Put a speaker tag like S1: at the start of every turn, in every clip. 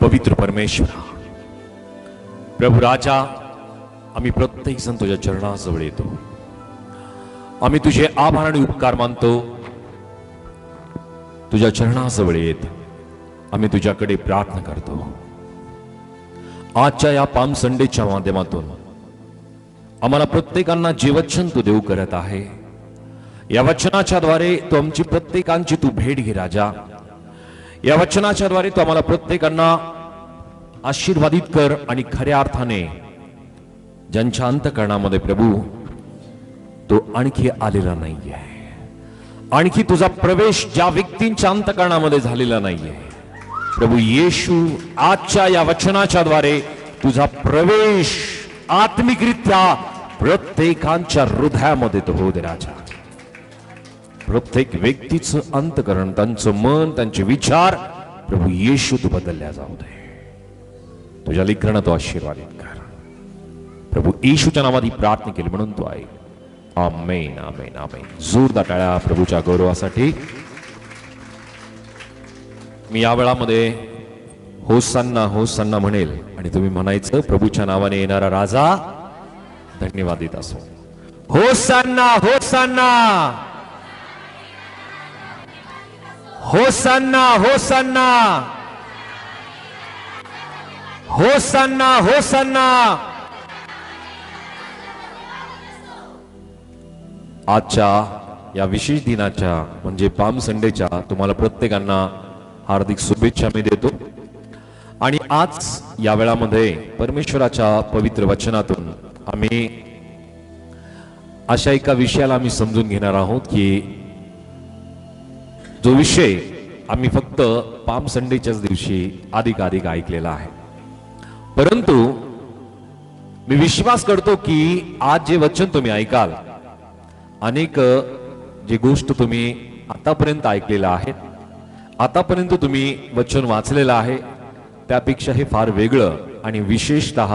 S1: पवित्र परमेश्वरा, प्रभू राजा, आम्ही प्रत्येक जण तुझ्या चरणाजवळ येतो. आम्ही तुझे आभार आणि उपकार मानतो. तुझ्या चरणाजवळ येत आम्ही तुझ्याकडे प्रार्थना करतो. आजच्या या पाम संडेच्या माध्यमातून आम्हाला प्रत्येकांना जे वचन तू देऊ करत आहे, या वचनाच्या द्वारे तू आमची प्रत्येकांची तू भेट घे राजा. या वचनाच्या द्वारे तू आम्हाला प्रत्येकांना आशीर्वादित कर आणि खऱ्या अर्थाने ज्यांच्या अंतःकरणामध्ये प्रभू तो आणखी आलेला नाहीये, आणखी तुझा प्रवेश ज्या व्यक्तींच्या अंतःकरणामध्ये झालेला नाहीये, प्रभू येशू आजच्या या वचनाच्या द्वारे तुझा प्रवेश आत्मिकरित्या प्रत्येकांच्या हृदयामध्ये तो होऊ दे राजा. प्रत्येक व्यक्तीचं अंतःकरण, त्यांचं मन, त्यांचे विचार प्रभू येशू तू बदलल्या जाऊ दे. तुझ्या लेकरांना तो आशीर्वादित कर. प्रभू येशूच्या नावात ही प्रार्थना केली म्हणून तो आहे. आमेन, आमेन, आमेन. जोरदार टाळ्या प्रभूच्या गौरवासाठी. मी या वेळामध्ये होसान्ना होसान्ना म्हणेल आणि तुम्ही म्हणायचं, प्रभूच्या नावाने येणारा राजा धन्यवादित असो. होसान्ना होसान्ना होसान्ना होसान्ना होसान्ना होसान्ना. आजच्या या विशेष दिनाच्या म्हणजे पाम संडेच्या तुम्हाला प्रत्येकांना हार्दिक शुभेच्छा मी देतो. आणि आज या वेळामध्ये परमेश्वराच्या पवित्र वचनातून आम्ही अशा एका विषयाला आम्ही समजून घेणार आहोत की जो विषय आम्ही फक्त पाम संडेच्याच दिवशी अधिकाधिक ऐकलेला आहे, परंतु मी विश्वास करतो की आज जे वचन तुम्ही ऐकाल, अनेक जी गोष्ट तुम्ही आतापर्यंत ऐकलेला आहे, आतापर्यंत तुम्ही वचन वाचलेलं आहे, त्यापेक्षा हे फार वेगळं आणि विशेषतः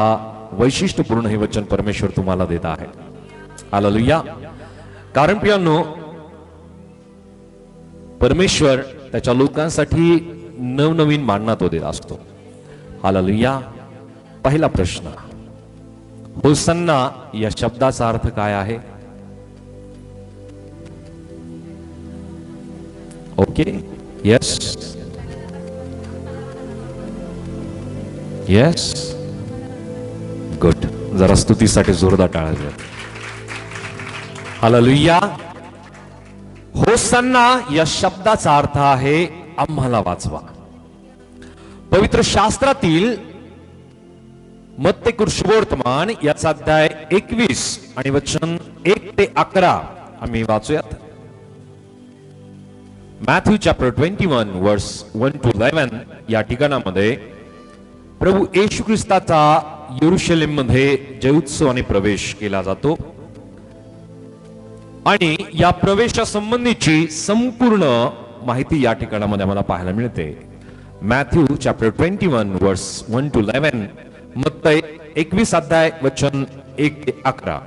S1: वैशिष्ट्यपूर्ण हे वचन परमेश्वर तुम्हाला देत आहे. हालेलुया. कारण प्रियांनो, परमेश्वर त्याच्या लोकांसाठी नवनवीन मानना तो देत असतो. हालेलुया. पहिला प्रश्न, होसन्ना या शब्दाचा अर्थ काय आहे? Okay, yes yes, good. जरा स्तुतीसाठी जोरदार टाळ्या. हालेलुया. होसन्ना या शब्दाचा अर्थ आहे आम्हाला वाचवा. पवित्र शास्त्रातील मत्ते शुभवर्तमान याचा अध्याय 21 आणि वचन 1 ते 11 आम्ही वाचूयात. मॅथ्यू चॅप्टर 21 वर्स 1 to 11 या ठिकाणामध्ये प्रभू येशू ख्रिस्ताचा यरुशलेम मध्ये जयोत्सवाने प्रवेश केला जातो आणि या प्रवेशासंबंधीची संपूर्ण माहिती या ठिकाणामध्ये आम्हाला पाहायला मिळते. मॅथ्यू चॅप्टर 21 वर्स 1 to 11, मत्ते 21 अध्याय वचन 1 ते 11.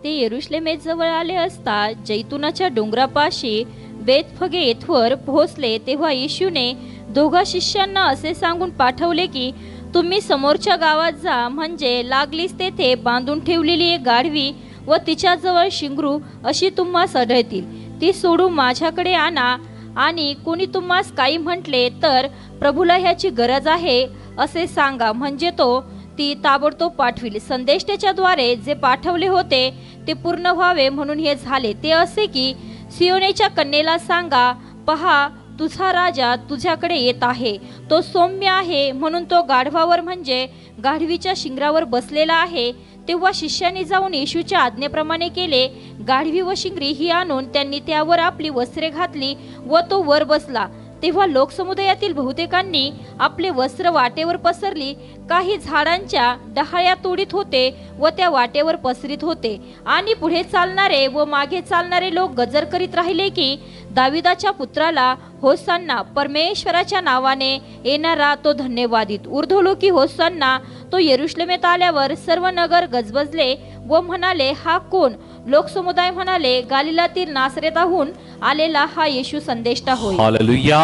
S2: ते यरुशलेमेत जवळ आले असता जैतुनाच्या डोंगरापाशी बेतफगे येथवर पोहोचले, तेव्हा येशूने दोघा शिष्यांना असे सांगून पाठवले की तुम्ही समोरच्या गावात जा, म्हणजे लागलीच तेथे बांधून ठेवलेली एक गाढवी व तिच्याजवळ शिंगरू अशी तुम्हास आढळतील, ती सोडून माझ्याकडे आणा. आणि कोणी तुम्हास काही म्हटले तर प्रभूला ह्याची गरज आहे असे सांगा, म्हणजे तो ती ताबडतोब पाठविल. संदेष्टाच्या द्वारे जे पाठवले होते ते पूर्ण व्हावे म्हणून हे झाले. ते असे की सियोनेच्या कन्येला सांगा, पहा तुझा राजा तुझ्याकडे येत आहे, तो सौम्य आहे म्हणून तो गाढवावर म्हणजे गाढवीच्या शिंगरावर बसलेला आहे. तेव्हा शिष्यांनी जाऊन येशूच्या आज्ञेप्रमाणे केले. गाढवी व शिंगरी ही आणून त्यांनी त्यावर आपली वस्त्रे घातली व तो वर बसला. तेव्हा लोकसमुदायातील बहुतेकांनी आपले वस्त्र वाटेवर पसरली. काही झाडांच्या डहाळ्या तोडीत होते व त्या वाटेवर पसरीत होते. आणि पुढे चालणारे व मागे चालणारे लोक गजर करीत राहिले की दाविदाच्या पुत्राला होसान्ना, परमेश्वराच्या नावाने येणारा तो धन्यवादित. ऊर्ध्वलोकी होसान्ना. तो यरुशलेमेत आल्यावर सर्व नगर गजबजले व म्हणाले, हा कोण? लोकसमुदाय म्हणाले, गालिलातील नासरेताहून आलेला हा येशू संदेष्टा होय.
S1: Hallelujah,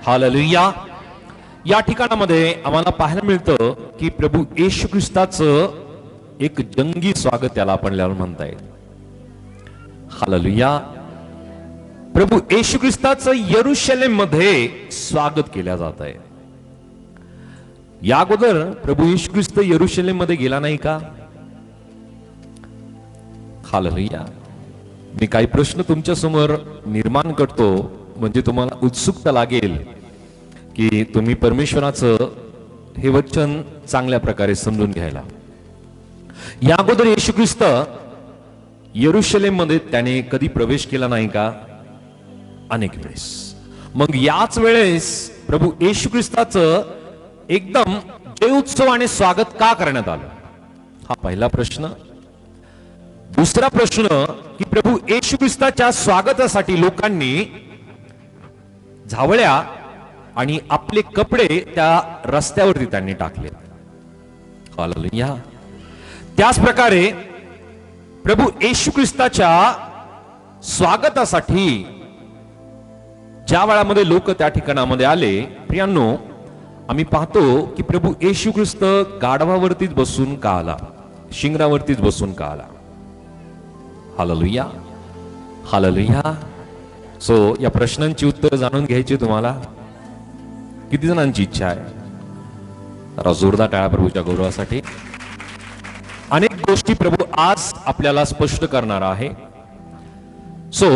S1: hallelujah. या ठिकाणामध्ये आम्हाला पाहायला मिळतं की प्रभू येशू ख्रिस्ताचं एक जंगी स्वागत त्याला आपण म्हणता येईल. हालेलुया. प्रभू येशू ख्रिस्ताचं यरूशलेम मध्ये स्वागत केल्या जात आहे. या अगोदर प्रभू येशू ख्रिस्त यरूशलेम मध्ये गेला नाही का? हालेलुया. मी काही प्रश्न तुमच्या समोर निर्माण करतो म्हणजे तुम्हाला उत्सुकता लागेल की तुम्ही परमेश्वराचं हे वचन चांगल्या प्रकारे समजून घ्यायला. या अगोदर येशू ख्रिस्त यरूशलेम मध्ये त्याने कधी प्रवेश केला नाही का? अनेक वेळेस. मग याच वेळेस प्रभू येशू ख्रिस्ताचं एकदम जय उत्सवाने स्वागत का करण्यात आलं? हा पहिला प्रश्न. दुसरा प्रश्न की प्रभू येशू ख्रिस्ताच्या स्वागतासाठी लोकांनी झावळ्या आणि आपले कपडे त्या रस्त्यावरती त्यांनी टाकले. हालेलुया. त्याच प्रकारे प्रभू येशू ख्रिस्ताच्या स्वागतासाठी ज्या वेळामध्ये लोक त्या ठिकाणामध्ये आले, प्रियांनो, आम्ही पाहतो की प्रभू येशू ख्रिस्त गाढवावरतीच बसून का आला? शिंगरावरतीच बसून का आला? हालेलुया. हालेलुया. सो या प्रश्नांची उत्तर जाणून घ्यायची तुम्हाला किती जणांची इच्छा आहे? जरा जोरदार टाळ्या प्रभूच्या गौरवासाठी. अनेक गोष्टी प्रभू आज आपल्याला स्पष्ट करणार आहे. सो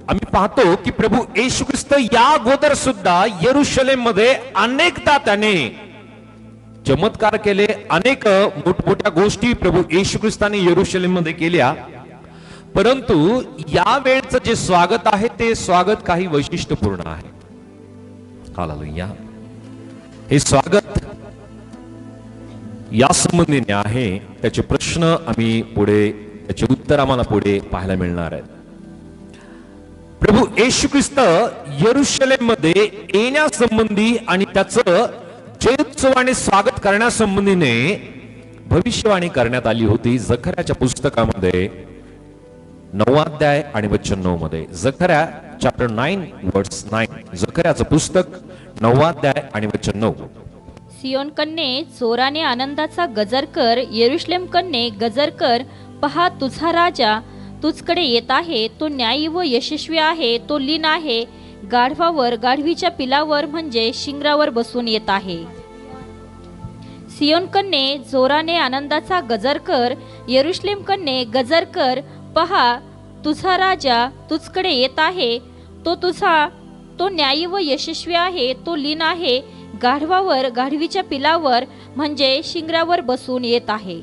S1: आम्ही पाहतो की प्रभू येशू ख्रिस्त या अगोदर सुद्धा यरूशलेम मध्ये अनेकदा त्याने चमत्कार केले. अनेक मोठमोठ्या गोष्टी प्रभू येशू ख्रिस्ताने यरूशलेम मध्ये केल्या. परंतु या वेळचं जे स्वागत आहे ते स्वागत काही वैशिष्ट्यपूर्ण आहे. हालेलुया. हे स्वागत या संबंधीने आहे. त्याचे प्रश्न आम्ही पुढे, त्याचे उत्तर आम्हाला पुढे पाहायला मिळणार आहेत. प्रभू येशू ख्रिस्त यरूशलेम मध्ये येण्यासंबंधी आणि त्याचं जयोत्सवाने स्वागत करण्यासंबंधीने भविष्यवाणी करण्यात आली होती. जकर्याच्या पुस्तकामध्ये 9 अध्याय आणि वचन 9 मध्ये. जकर्या चॅप्टर 9 वर्स 9. जकर्याचं पुस्तक 9 अध्याय आणि वचन 9.
S2: सियोन कन्ये जोराने आनंदाचा गजर कर, यरूशलेम कन्ये गजर कर, पहा तुझा राजा तुझकडे येत आहे. तो न्यायी व यशस्वी आहे, तो लीन आहे, गाढवावर गाढवीच्या पिलावर म्हणजे शिंगरावर बसून येत आहे. सियोन कन्ये जोराने आनंदाचा गजर कर, यरूशलेम कन्ये गजर कर, पहा तुझा राजा तुझकडे येत आहे. तो न्यायी व यशस्वी आहे, तो लीन आहे, गाढवावर गाढवीच्या पिलावर म्हणजे शिंगरावर बसून येत आहे.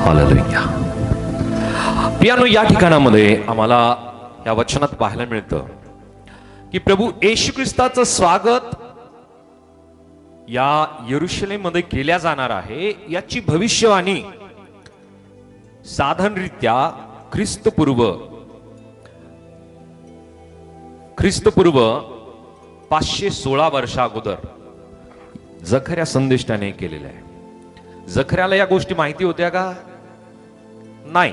S1: हालेलुया. प्रियांनो, या ठिकाणामध्ये आम्हाला या वचनात पाहायला मिळतं की प्रभू येशू ख्रिस्ताचं स्वागत या यरूशलेम मध्ये केल्या जाणार आहे. याची भविष्यवाणी साधारणरित्या ख्रिस्तपूर्व 516 वर्षा अगोदर जकर्या संदेष्टाने केलेलं आहे. जकर्याला या गोष्टी माहिती होत्या का? नाही.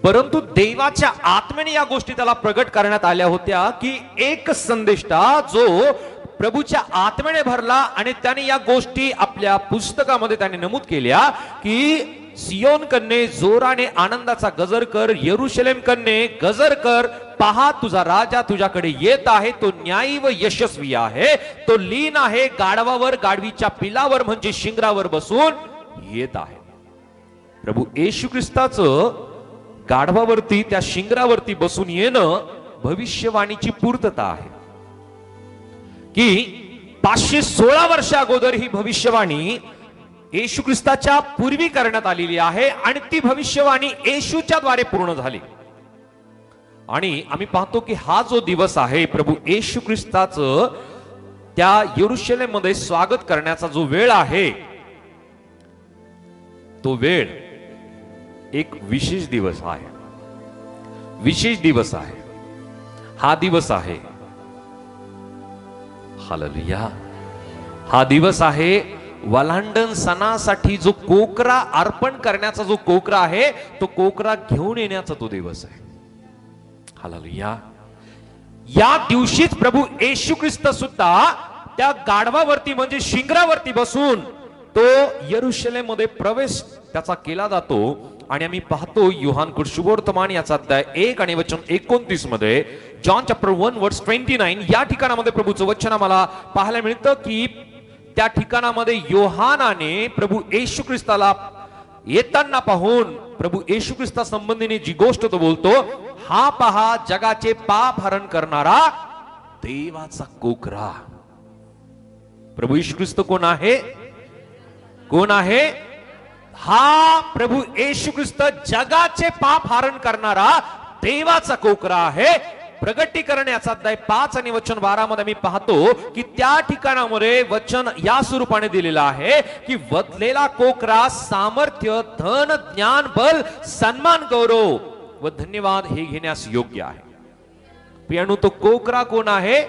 S1: परंतु देवाच्या आत्म्याने या गोष्टी त्याला प्रगट करण्यात आल्या होत्या की एक संदेष्टा जो प्रभूच्या आत्म्याने भरला आणि त्याने या गोष्टी आपल्या पुस्तकामध्ये त्याने नमूद केल्या की सियोन कन्ये जोराने आनंदाचा गजर कर, यरूशलेम कन्ये गजर कर, पहा तुझा राजा तुझ्याकडे येत आहे, तो न्यायी व यशस्वी आहे, तो लीन आहे, गाढवावर गाढवीच्या पिलावर म्हणजे शिंगरावर बसून येत आहे. प्रभू येशू ख्रिस्ताचं गाढवावरती त्या शिंगरावरती बसून येणं भविष्यवाणीची पूर्तता आहे की 516 वर्षा अगोदर ही भविष्यवाणी येशू ख्रिस्ताच्या पूर्वी करण्यात आलेली आहे आणि ती भविष्यवाणी येशूच्या द्वारे पूर्ण झाली. आणि आम्ही पाहतो की हा जो दिवस आहे प्रभू येशू ख्रिस्ताचं त्या यरूशलेम मध्ये स्वागत करण्याचा जो वेळ आहे, तो वेळ एक विशेष दिवस आहे. विशेष दिवस आहे. हा दिवस आहे हालेलुया. हा दिवस आहे वल्हांडण सणासाठी जो कोकरा अर्पण करण्याचा जो कोकरा आहे तो कोकरा घेऊन येण्याचा तो दिवस आहे. हालेलुया. या दिवशीच प्रभू येशू ख्रिस्त सुद्धा त्या गाढवावरती म्हणजे शिंगरावरती बसून तो यरुशलेम मध्ये प्रवेश त्याचा केला जातो. आणि आम्ही पाहतो योहान शुभवर्तमान याचा अध्याय 1 आणि वचन 29 मध्ये, जॉन चॅप्टर 1 वर्स 29, या ठिकाणामध्ये प्रभूचं वचन आम्हाला पाहायला मिळतं की त्या ठिकाणामध्ये योहानाने प्रभू येशू ख्रिस्ताला येताना पाहून प्रभू येशू ख्रिस्ता संबंधीने जी गोष्ट तो बोलतो, हा पहा जगाचे पाप हरण करणारा देवाचा कोकरा. प्रभू येशू ख्रिस्त कोण आहे? कोण आहे? हा प्रभू येशू ख्रिस्त जगाचे पाप हरण करणारा देवाचा कोकरा आहे. प्रगटीकरण याचा अध्याय 5 आणि वचन 12 मध्ये मी पाहतो की त्या ठिकाणामध्ये वचन या स्वरूपाने दिलेलं आहे की वधलेला कोकरा सामर्थ्य, धन, ज्ञान, बल, सन्मान, गौरव व धन्यवाद हे घेण्यास योग्य आहे. प्रियानो, तो कोकरा कोण आहे?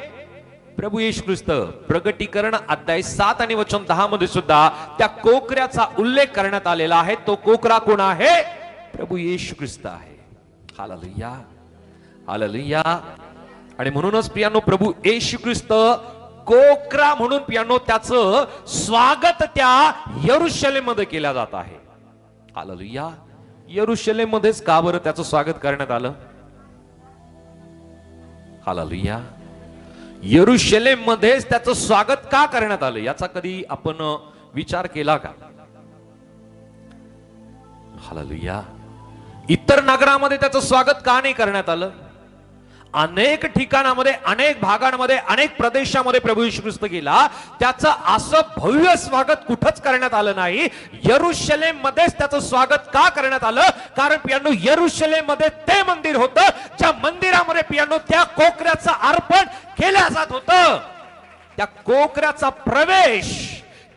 S1: प्रभू येशू ख्रिस्त. प्रगटीकरण अध्याय 7 आणि वचन 10 मध्ये सुद्धा त्या कोकऱ्याचा उल्लेख करण्यात आलेला आहे. तो कोकरा कोण आहे? प्रभू येशू ख्रिस्त आहे. Hallelujah, hallelujah. आणि म्हणूनच प्रियानो, प्रभू येशू ख्रिस्त कोकरा म्हणून प्रियानो त्याचं स्वागत त्या यरुशलेम मध्ये केलं जात आहे. हालेलुया. यरुशलेम मध्येच का बरं त्याचं स्वागत करण्यात आलं? हालेलुया. यरुशलेम मध्येच त्याचं स्वागत का करण्यात आलं याचा कधी आपण विचार केला का? हालेलुया. इतर नगरामध्ये त्याचं स्वागत का नाही करण्यात आलं? अनेक ठिकाणामध्ये, अनेक भागांमध्ये, अनेक प्रदेशामध्ये प्रभू येशू ख्रिस्त गेला, त्याचं असं भव्य स्वागत कुठंच करण्यात आलं नाही. यरुशलेम मध्येच त्याचं स्वागत का करण्यात आलं? कारण पियानो यरुशलेम मध्ये ते मंदिर होतं ज्या मंदिरामध्ये पियानो त्या कोकऱ्याचं अर्पण केलं जात होतं. त्या कोकऱ्याचा प्रवेश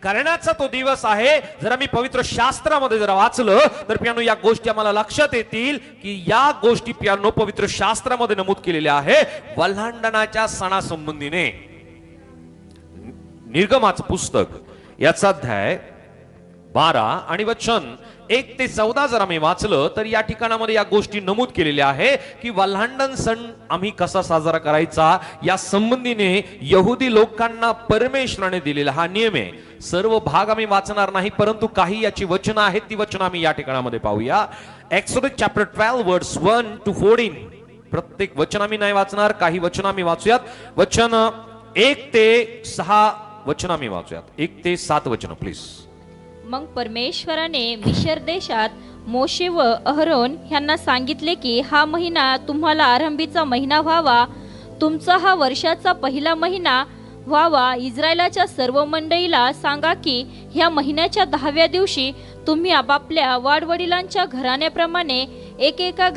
S1: करण्याचा तो दिवस आहे. जर आम्ही पवित्र शास्त्रामध्ये जर वाचलं तर पियानो या गोष्टी आम्हाला लक्षात येतील की या गोष्टी पियानो पवित्र शास्त्रामध्ये नमूद केलेल्या आहे. वल्हांडणाच्या सणासंबंधीने निर्गमाचं पुस्तक याचा अध्याय 12 आणि वचन 1 ते 14 जर आम्ही वाचलं तर या ठिकाणामध्ये या गोष्टी नमूद केलेल्या आहे की वल्हांडण सण आम्ही कसा साजरा करायचा या संबंधीने यहुदी लोकांना परमेश्वराने दिलेला हा नियम आहे. सर्व भाग आम्ही वाचणार नाही, परंतु काही याची वचनं आहेत, ती वचनं आम्ही या ठिकाणामध्ये पाहूया. एक्सोडस चॅप्टर 12 वर्स 1 to 14. प्रत्येक वचन आम्ही नाही वाचणार, काही वचन आम्ही वाचूयात. वचन 1 ते 6 वचन आम्ही वाचूयात. 1 ते 7 वचन प्लीज.
S2: मग परमेश्वराने मिशर देशात मोशे व अहरोन यांना सांगितले की हा महिना तुम्हाला आरंभीचा महिना व्हावा, तुमचा हा वर्षाचा पहिला महिना व्हावा. इस्रायलाच्या सर्व मंडळीला सांगा की ह्या महिन्याच्या 10व्या दिवशी तुम्ही आपापल्या वाडवडिलांच्या घराण्याप्रमाणे एका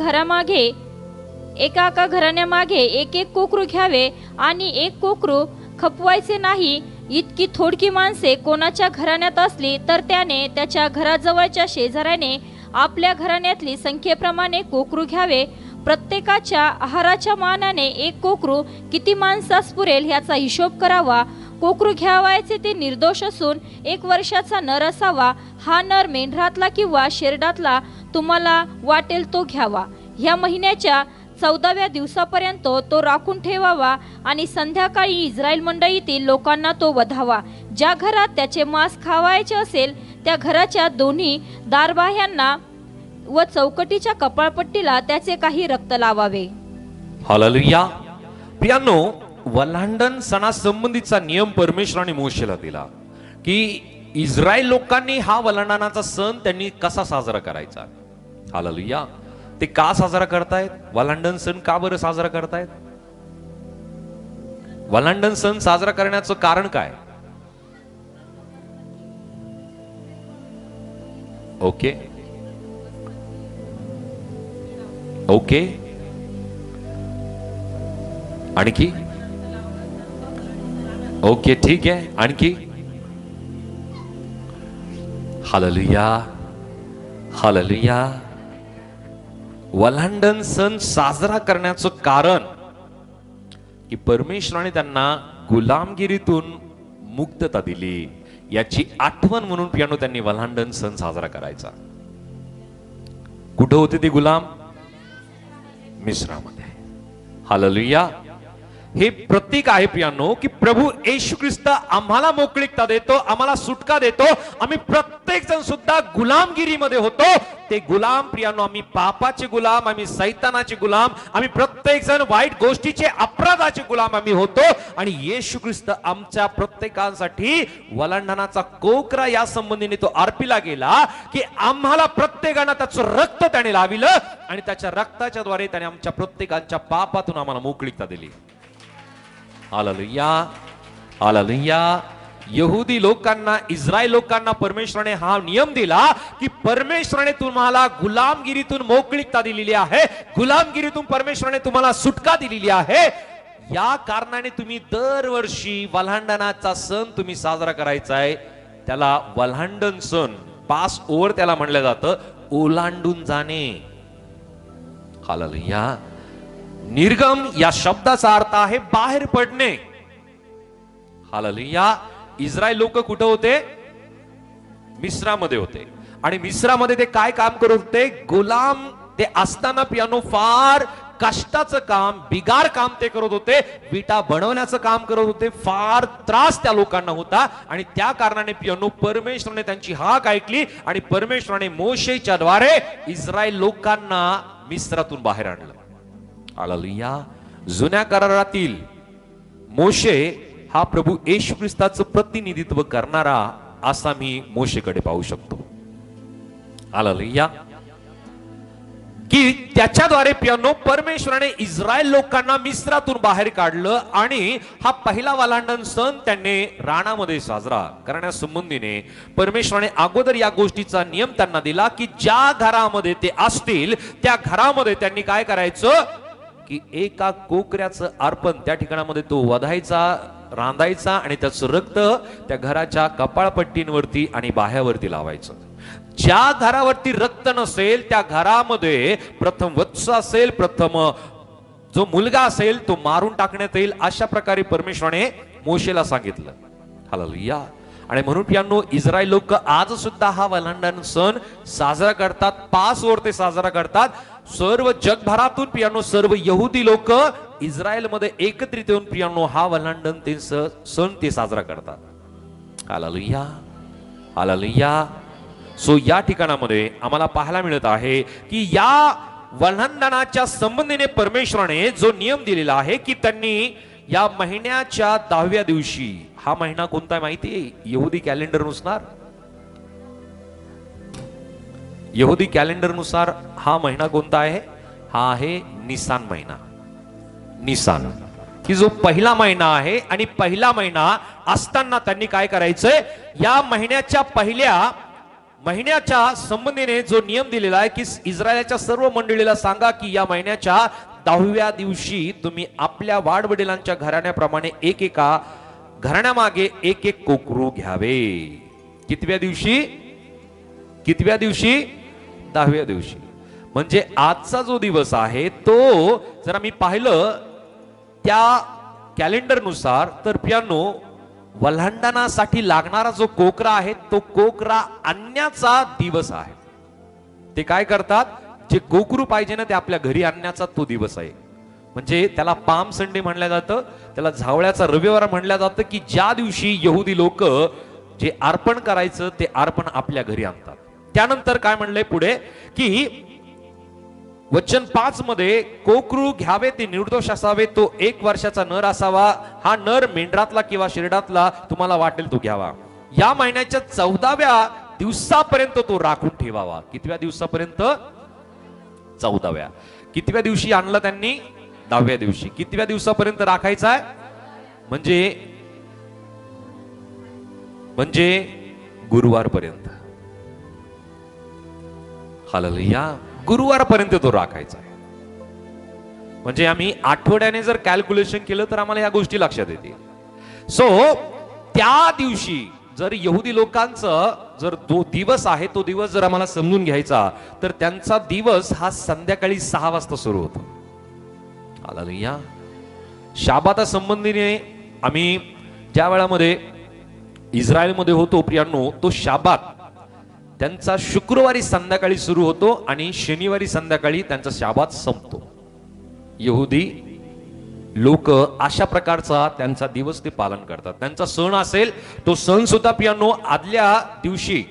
S2: घराण्यामागे एक कोकरू घ्यावे आणि एक कोकरू खपवायचे नाही. इतकी थोडकी माणसे कोणाच्या घराण्यात असली तर त्याने त्याच्या घराजवळच्या शेजाऱ्याने आपल्या घराण्यातली संख्येप्रमाणे कोकरू घ्यावे. प्रत्येकाच्या आहाराच्या मानाने एक कोकरू किती माणसास पुरेल याचा हिशोब करावा. कोकरू घ्यावायचे ते निर्दोष असून 1 वर्षाचा नर असावा. हा नर मेंढरातला किंवा शेरडातला तुम्हाला वाटेल तो घ्यावा. ह्या महिन्याच्या 14व्या दिवसापर्यंत तो राखून ठेवावा आणि संध्याकाळी इस्रायल मंडळीतील लोकांना तो वधावा. ज्या घरात त्याचे मांस खावायचे असेल त्या घराच्या दोन्ही दारबाह्यांना व चौकटीच्या कपाळपट्टीला त्याचे काही रक्त लावावे.
S1: हालेलुया. प्रियानो, वल्हांडण सणासंबंधीचा नियम परमेश्वराने मोशेला दिला की इस्रायल लोकांनी हा वल्हांडणाचा सण त्यांनी कसा साजरा करायचा. हालेलुया. ते का साजरा करतायत? वल्हांडण सण का बरं साजरा करतायत? वल्हांडण सण साजरा करण्याचं कारण काय? ओके ओके आणखी? ओके, ठीक आहे. आणखी? Hallelujah, hallelujah. वल्हांडण सण साजरा करण्याचं कारण की परमेश्वराने त्यांना गुलामगिरीतून मुक्तता दिली, याची आठवण म्हणून पियानो त्यांनी वल्हांडण सण साजरा करायचा. कुठं होते ते गुलाम? मिस्रामध्ये. हालेलुया. हे प्रतीक आहे पियानो की प्रभू येशू ख्रिस्त आम्हाला मोकळीकता देतो, आम्हाला सुटका देतो. आम्ही प्रत्येक जण सुद्धा गुलामगिरीमध्ये होतो. ते गुलाम पियानो, आम्ही पापाचे गुलाम, आम्ही सैतानाचे गुलाम, आम्ही प्रत्येक जण वाईट गोष्टीचे, अपराधाचे गुलाम आम्ही होतो. आणि येशू ख्रिस्त आमच्या प्रत्येकासाठी वलांडणाचा कोकरा या संबंधीने तो अर्पिला गेला की आम्हाला प्रत्येकाला त्याचं रक्त त्याने लाविलं आणि त्याच्या रक्ताच्या द्वारे त्याने आमच्या प्रत्येकाच्या पापातून आम्हाला मोकळीकता दिली. Hallelujah, hallelujah. यहुदी लोकांना, इस्रायल लोकांना परमेश्वराने हा नियम दिला की परमेश्वराने तुम्हाला गुलामगिरीतून मोकळीकता दिलेली आहे, गुलामगिरीतून परमेश्वराने तुम्हाला सुटका दिलेली आहे. या कारणाने तुम्ही दरवर्षी वल्हांडणाचा सण तुम्ही साजरा करायचा आहे. त्याला वल्हांडण सण, पास ओव्हर त्याला म्हणलं जातं, ओलांडून जाणे. हालेलुया. निर्गम या शब्दाचा अर्थ आहे बाहेर पडणे. हालेलुया. इस्रायल लोक कुठे होते? मिस्रामध्ये होते. आणि मिस्रामध्ये ते काय काम करत होते? गुलाम ते असताना पियानो फार कष्टाचं काम, बिगार काम ते करत होते, विटा बनवण्याचं काम करत होते. फार त्रास त्या लोकांना होता आणि त्या कारणाने पियानो परमेश्वराने त्यांची हाक ऐकली आणि परमेश्वराने मोशेच्या द्वारे इस्रायल लोकांना मिस्रातून बाहेर आणलं. हालेलुया. जुन्या करारातील मोशे हा प्रभू येशू ख्रिस्ताचं प्रतिनिधित्व करणारा असा मी मोशेकडे पाहू शकतो. हालेलुया. की त्याच्याद्वारे पियानो परमेश्वराने इस्रायल लोकांना मिस्रातून बाहेर काढलं आणि हा पहिला वल्हांडण सण त्यांनी राणामध्ये साजरा करण्यासंबंधीने परमेश्वराने अगोदर या गोष्टीचा नियम त्यांना दिला की ज्या घरामध्ये ते असतील त्या घरामध्ये त्यांनी काय करायचं की एका कोकऱ्याचं अर्पण त्या ठिकाणामध्ये तो वधायचा, रांधायचा आणि त्याचं रक्त त्या घराच्या कपाळपट्टींवरती आणि बाह्यावरती लावायचं. ज्या घरावरती रक्त नसेल त्या घरामध्ये प्रथम वत्स असेल, प्रथम जो मुलगा असेल तो मारून टाकण्यात येईल, अशा प्रकारे परमेश्वराने मोशेला सांगितलं. हालेलुया. आणि म्हणून पियानो इस्रायल लोक आज सुद्धा हा वल्हांडण सण साजरा करतात. पास ओव्हर ते साजरा करतात. सर्व जगभरातून पियानो सर्व यहुदी लोक इस्रायल मध्ये एकत्रित येऊन पियानो हा वल्हांडण ते सण ते साजरा करतात. Hallelujah, hallelujah. सो या ठिकाणामध्ये आम्हाला पाहायला मिळत आहे की या वल्हांडणाच्या संबंधीने परमेश्वराने जो नियम दिलेला आहे की त्यांनी या महिन्याच्या 10व्या दिवशी, हा महिना कोणता माहिती आहे? यहुदी कॅलेंडर नुसार, यहुदी कॅलेंडर नुसार हा महिना कोणता आहे? हा आहे निसान महिना. निसान की जो पहिला महिना आहे आणि पहिला महिना असताना त्यांनी काय करायचंय, या महिन्याच्या पहिल्या महिन्याच्या संबंधीने जो नियम दिलेला आहे की इस्रायलच्या सर्व मंडळीला सांगा की या महिन्याच्या 10व्या दिवशी तुम्ही आपल्या वाडवडिलांच्या घराण्याप्रमाणे एकेका घराण्यामागे एक एक कोकरू घ्यावे. कितव्या दिवशी? कितव्या दिवशी? 10व्या दिवशी. म्हणजे आजचा जो दिवस आहे तो जर आम्ही पाहिलं त्या कॅलेंडर नुसार तर पियानो वल्हांडणासाठी लागणारा जो कोकरा आहे तो कोकरा आणण्याचा दिवस आहे. ते काय करतात, जे कोकरू पाहिजे ना ते आपल्या घरी आणण्याचा तो दिवस आहे. म्हणजे त्याला पाम संडे म्हणलं जातं, त्याला झावळ्याचा रविवार म्हणलं जातं की ज्या दिवशी यहुदी लोक जे अर्पण करायचं ते अर्पण आपल्या घरी आणतात. त्यानंतर काय म्हणलंय पुढे की वचन 5 मध्ये कोकरू घ्यावे, ते निर्दोष असावे, तो 1 वर्षाचा नर असावा. हा नर मेंढरातला किंवा शिरडातला तुम्हाला वाटेल तो घ्यावा. या महिन्याच्या 14व्या दिवसापर्यंत तो राखून ठेवावा. कितव्या दिवसापर्यंत? 14व्या. कितव्या दिवशी आणलं त्यांनी? 10व्या दिवशी. कितव्या दिवसापर्यंत राखायचा आहे? म्हणजे गुरुवारपर्यंत. हालेलुया. गुरुवारपर्यंत तो राखायचा आहे. म्हणजे आम्ही आठवड्याने जर कॅल्क्युलेशन केलं तर आम्हाला या गोष्टी लक्षात येतील. सो त्या दिवशी जर यहुदी लोकांचं जर जो दिवस आहे तो दिवस जर आम्हाला समजून घ्यायचा तर त्यांचा दिवस हा संध्याकाळी 6 वाजता सुरू होतो. हालेलुया. शाबाता संबंधीने आम्ही ज्या वेळामध्ये इस्रायलमध्ये होतो प्रियांनो, तो शाबात त्यांचा शुक्रवारी संध्याकाळी सुरू होतो आणि शनिवारी संध्याकाळी त्यांचा शाबात संपतो. यहुदी लोक अशा प्रकारचा त्यांचा दिवस ते पालन करतात. त्यांचा सण असेल तो सण सुद्धा प्रियांनो आदल्या दिवशी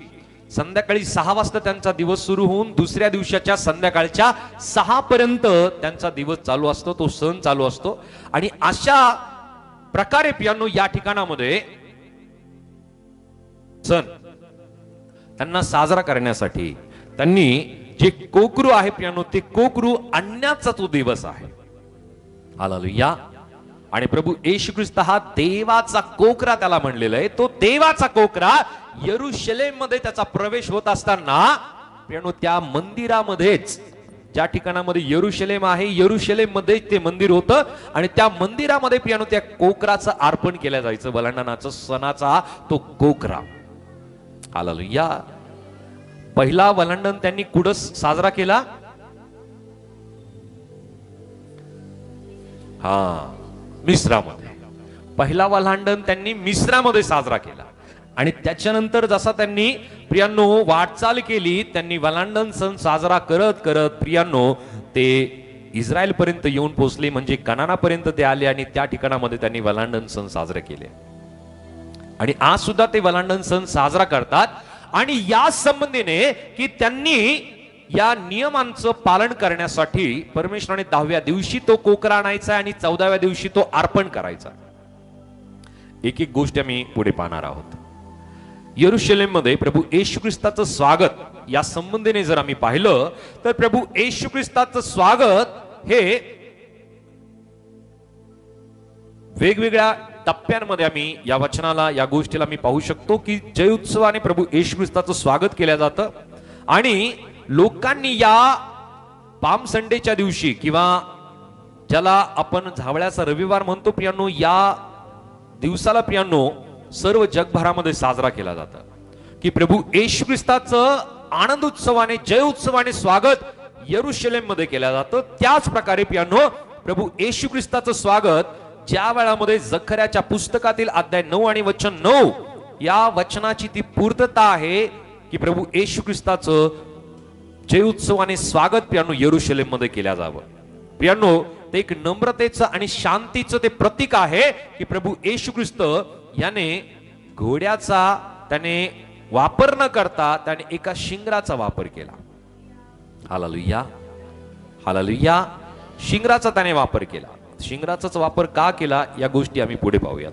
S1: संध्याकाळी 6 वाजता त्यांचा दिवस सुरू होऊन दुसऱ्या दिवसाच्या संध्याकाळच्या 6 पर्यंत त्यांचा दिवस चालू असतो, तो सण चालू असतो. आणि अशा प्रकारे प्रियांनो या ठिकाणामध्ये सण त्यांना साजरा करण्यासाठी त्यांनी जे कोकरू आहे प्रियांनो, ते कोकरू आणण्याचा तो दिवस आहे. हालेलुया. आणि प्रभू येशू ख्रिस्त हा देवाचा कोकरा त्याला म्हणलेला आहे. तो देवाचा कोकरा यरुशलेम मध्ये त्याचा प्रवेश होत असताना प्रियांनो त्या मंदिरामध्येच, ज्या ठिकाणामध्ये यरुशलेम आहे, यरुशलेम मध्ये ते मंदिर होतं आणि त्या मंदिरामध्ये प्रियांनो त्या कोकराचं अर्पण केलं जायचं. वलांडणाचा सणाचा तो कोकरा. हालेलुया. पहिला वलांडण त्यांनी कुठं साजरा केला? मिस्रामध्ये. पहिला वलांडण त्यांनी मिस्रामध्ये साजरा केला. आणि त्याच्यानंतर जसा त्यांनी प्रियांनो वाटचाल केली, त्यांनी वलांडण सण साजरा करत करत प्रियांनो ते इस्रायल पर्यंत येऊन पोहोचले, म्हणजे कनानापर्यंत ते आले आणि त्या ठिकाणामध्ये त्यांनी वलांडण सण साजरे केले. आणि आज सुद्धा ते वलांडण सण साजरा करतात. आणि या संबंधीने की त्यांनी या नियमांचं पालन करण्यासाठी परमेश्वराने 10व्या दिवशी तो कोकरा आणायचा आणि 14व्या दिवशी तो अर्पण करायचा. एक एक गोष्ट आम्ही पुढे पाहणार आहोत. यरुशलेम मध्ये प्रभू येशू ख्रिस्ताचं स्वागत या संबंधीने जर आम्ही पाहिलं तर प्रभू येशू ख्रिस्ताचं स्वागत हे वेगवेगळ्या टप्प्यांमध्ये आम्ही या वचनाला, या गोष्टीला मी पाहू शकतो की जय उत्सवाने प्रभू येशू ख्रिस्ताचं स्वागत केलं जातं. आणि लोकांनी या पाम संडेच्या दिवशी किंवा ज्याला आपण झावळ्याचा रविवार म्हणतो प्रियांनो, या दिवसाला प्रियांनो सर्व जगभरामध्ये साजरा केला जातं की प्रभू येशू ख्रिस्ताचं आनंद उत्सवाने, जय उत्सवाने स्वागत यरुशलेम मध्ये केलं जातं. त्याच प्रकारे प्रियांनो प्रभू येशू ख्रिस्ताचं स्वागत ज्या वेळामध्ये जखर्याच्या पुस्तकातील अध्याय 9 आणि वचन 9 या वचनाची ती पूर्तता आहे की प्रभू येशू ख्रिस्ताचं जय उत्सवाने स्वागत प्रियांनो यरुशलेम मध्ये केल्या जावं. प्रियांनो ते एक नम्रतेचं आणि शांतीचं ते प्रतीक आहे की प्रभू येशू ख्रिस्त याने घोड्याचा त्याने वापर न करता त्याने एका शिंगराचा वापर केला. हालेलुया. हालेलुया. शिंगराचा त्याने वापर केला. शिंगराचाच वापर का केला या गोष्टी आम्ही पुढे पाहूयात.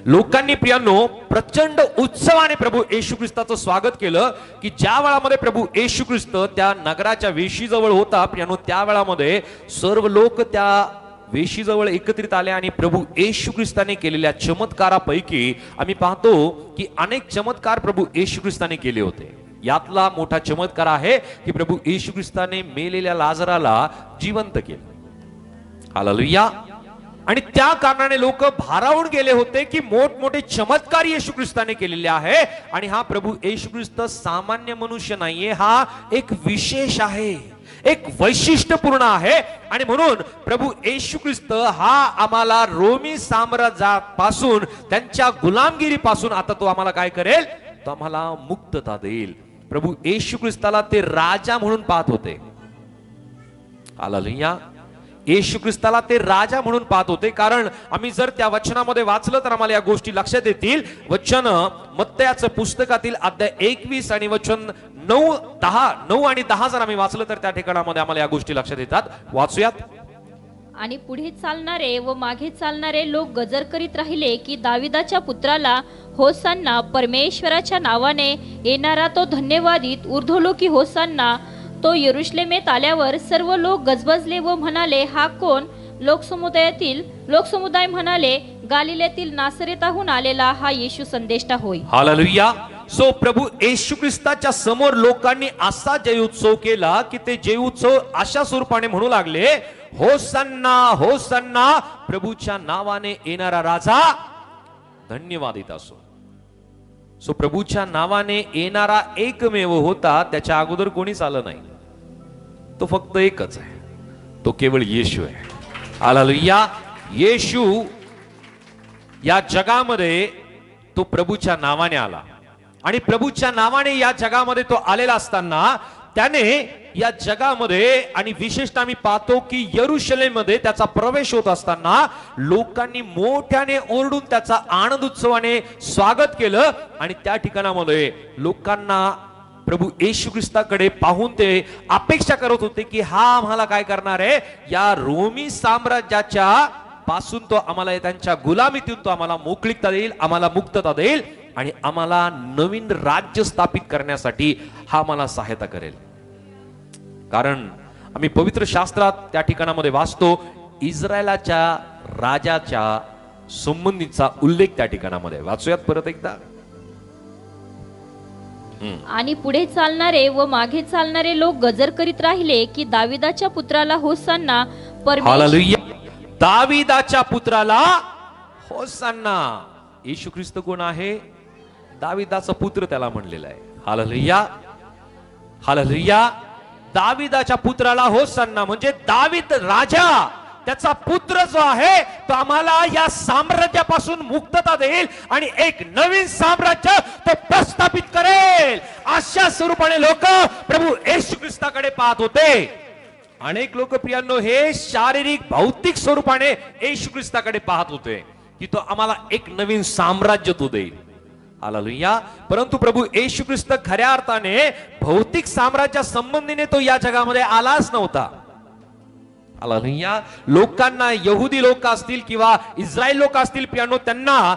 S1: लोकांनी प्रियांनो प्रचंड उत्सवाने प्रभू येशू ख्रिस्ताचं स्वागत केलं की ज्या वेळामध्ये प्रभू येशू ख्रिस्त त्या नगराच्या वेशीजवळ होता प्रियांनो, त्या वेळामध्ये सर्व लोक त्या वेशीजवळ एकत्रित आले आणि प्रभू येशू ख्रिस्ताने केलेल्या चमत्कारापैकी आम्ही पाहतो की अनेक चमत्कार प्रभू येशू ख्रिस्ताने केले होते. यातला मोठा चमत्कार आहे की प्रभू येशू ख्रिस्ताने मेलेल्या लाजराला जिवंत केलं. हालेलुया. आणि त्या कारणाने लोक भारावून गेले होते की मोठमोठे चमत्कार येशू ख्रिस्ताने केलेले आहे. आणि हा प्रभू येशू ख्रिस्त सामान्य मनुष्य नाहीये, हा एक विशेष आहे, एक वैशिष्ट्यपूर्ण आहे. आणि म्हणून प्रभू येशू ख्रिस्त हा आम्हाला रोमी साम्राज्यापासून, त्यांच्या गुलामगिरीपासून आता तो आम्हाला काय करेल? तो आम्हाला मुक्तता देईल. प्रभू येशू ख्रिस्ताला ते राजा म्हणून पाहत होते. हालेलुया. येशू ख्रिस्ताला ते राजा म्हणून पाहत होते. कारण आम्ही जर त्या वचनामध्ये वाचलं तर आम्हाला या गोष्टी लक्षात येतील. वचन मत्तयाचं पुस्तकातील अध्याय 21 आणि वचन 9 आणि 10 जर आम्ही वाचलं तर त्या ठिकाणामध्ये आम्हाला या गोष्टी लक्षात येतात. वाचूयात.
S2: आणि पुढे चालणारे व मागे चालणारे लोक गजर करीत राहिले की दाविदाच्या पुत्राला होसान्ना, परमेश्वराच्या नावाने येणारा तो धन्यवादित, ऊर्ध्वलोकी होसान्ना. तो यरुशलेमेत आल्यावर सर्व लोक गजबजले व म्हणाले, हा कोण? लोकसमुदाय म्हणाले, गालिलेतील नासरेताहून आलेला हा येशू संदेष्टा होय.
S1: हालेलुया. सो प्रभू येशू ख्रिस्ताच्या समोर लोकांनी असा जय उत्सव केला की ते जय उत्सव अशा स्वरूपाने म्हणू लागले, होसन्ना होसन्ना, प्रभूच्या नावाने येणारा राजा धन्यवादित असो. सो प्रभूच्या नावाने येणारा एकमेव होता, त्याच्या अगोदर कोणीच आलं नाही. तो फक्त एकच आहे, तो केवळ येशू आहे. हालेलुया. येशू या जगामध्ये तो प्रभूच्या नावाने आला आणि प्रभूच्या नावाने या जगामध्ये तो आलेला असताना त्याने या जगामध्ये आणि विशेषतः आम्ही पाहतो की यरुशलेममध्ये त्याचा प्रवेश होत असताना लोकांनी मोठ्याने ओरडून त्याचा आनंद उत्सवाने स्वागत केलं आणि त्या ठिकाणामध्ये लोकांना प्रभू येशू ख्रिस्ताकडे पाहून ते अपेक्षा करत होते की हा आम्हाला काय करणार आहे, या रोमी साम्राज्याच्या पासून तो आम्हाला त्यांच्या गुलामीतून तो आम्हाला मोकळीकता देईल, आम्हाला मुक्तता देईल आणि आम्हाला नवीन राज्य स्थापित करण्यासाठी हा आम्हाला सहायता करेल. कारण आम्ही पवित्र शास्त्रात त्या ठिकाणामध्ये वाचतो इस्रायलाच्या राजाच्या संबंधीचा उल्लेख त्या ठिकाणामध्ये वाचूयात परत एकदा.
S2: आणि पुढे चालणारे व मागे चालणारे लोक गजर करीत राहिले की दाविदाच्या पुत्राला होसान्ना.
S1: हालेलुया, दाविदाच्या पुत्राला होसान्ना. येशू ख्रिस्त कोण आहे? दाविदाचा पुत्र त्याला म्हणलेला आहे. Hallelujah, hallelujah. दाविदाच्या पुत्राला होसान्ना म्हणजे दावीद राजा त्याचा पुत्र जो आहे तो आम्हाला या साम्राज्यापासून मुक्तता देईल आणि एक नवीन साम्राज्य तो प्रस्थापित करेल. अशा स्वरूपाने लोक प्रभू येशू ख्रिस्ताकडे पाहत होते. अनेक लोक प्रियांनो हे शारीरिक भौतिक स्वरूपाने येशू ख्रिस्ताकडे पाहत होते की तो आम्हाला एक नवीन साम्राज्य तो देईल. हालेलुया. परंतु प्रभू येशू ख्रिस्त खऱ्या अर्थाने भौतिक साम्राज्या संबंधीने तो या जगामध्ये आलाच नव्हता. हालेलुया. लोकांना, यहुदी लोक असतील किंवा इस्रायल लोक असतील प्रियांनो, त्यांना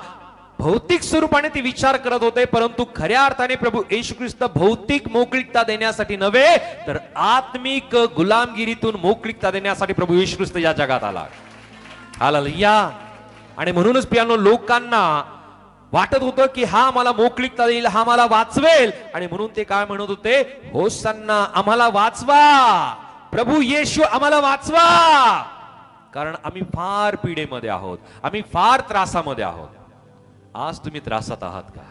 S1: भौतिक स्वरूपाने ते विचार करत होते, परंतु खऱ्या अर्थाने प्रभू येशू ख्रिस्त भौतिक मोकळीकता देण्यासाठी नव्हे तर आत्मिक गुलामगिरीतून मोकळीकता देण्यासाठी प्रभू येशू ख्रिस्त या जगात आला. हालेलुया. आणि म्हणूनच प्रियांनो लोकांना वाटत होतं की हा मला मोकळीकता देईल, हा मला वाचवेल आणि म्हणून ते काय म्हणत होते, होसान्ना, आम्हाला वाचवा, प्रभू येशू आम्हाला वाचवा. कारण आम्ही फार पीडेमध्ये आहोत, आम्ही फार त्रासामध्ये आहोत. आज तुम्ही त्रासात आहात का?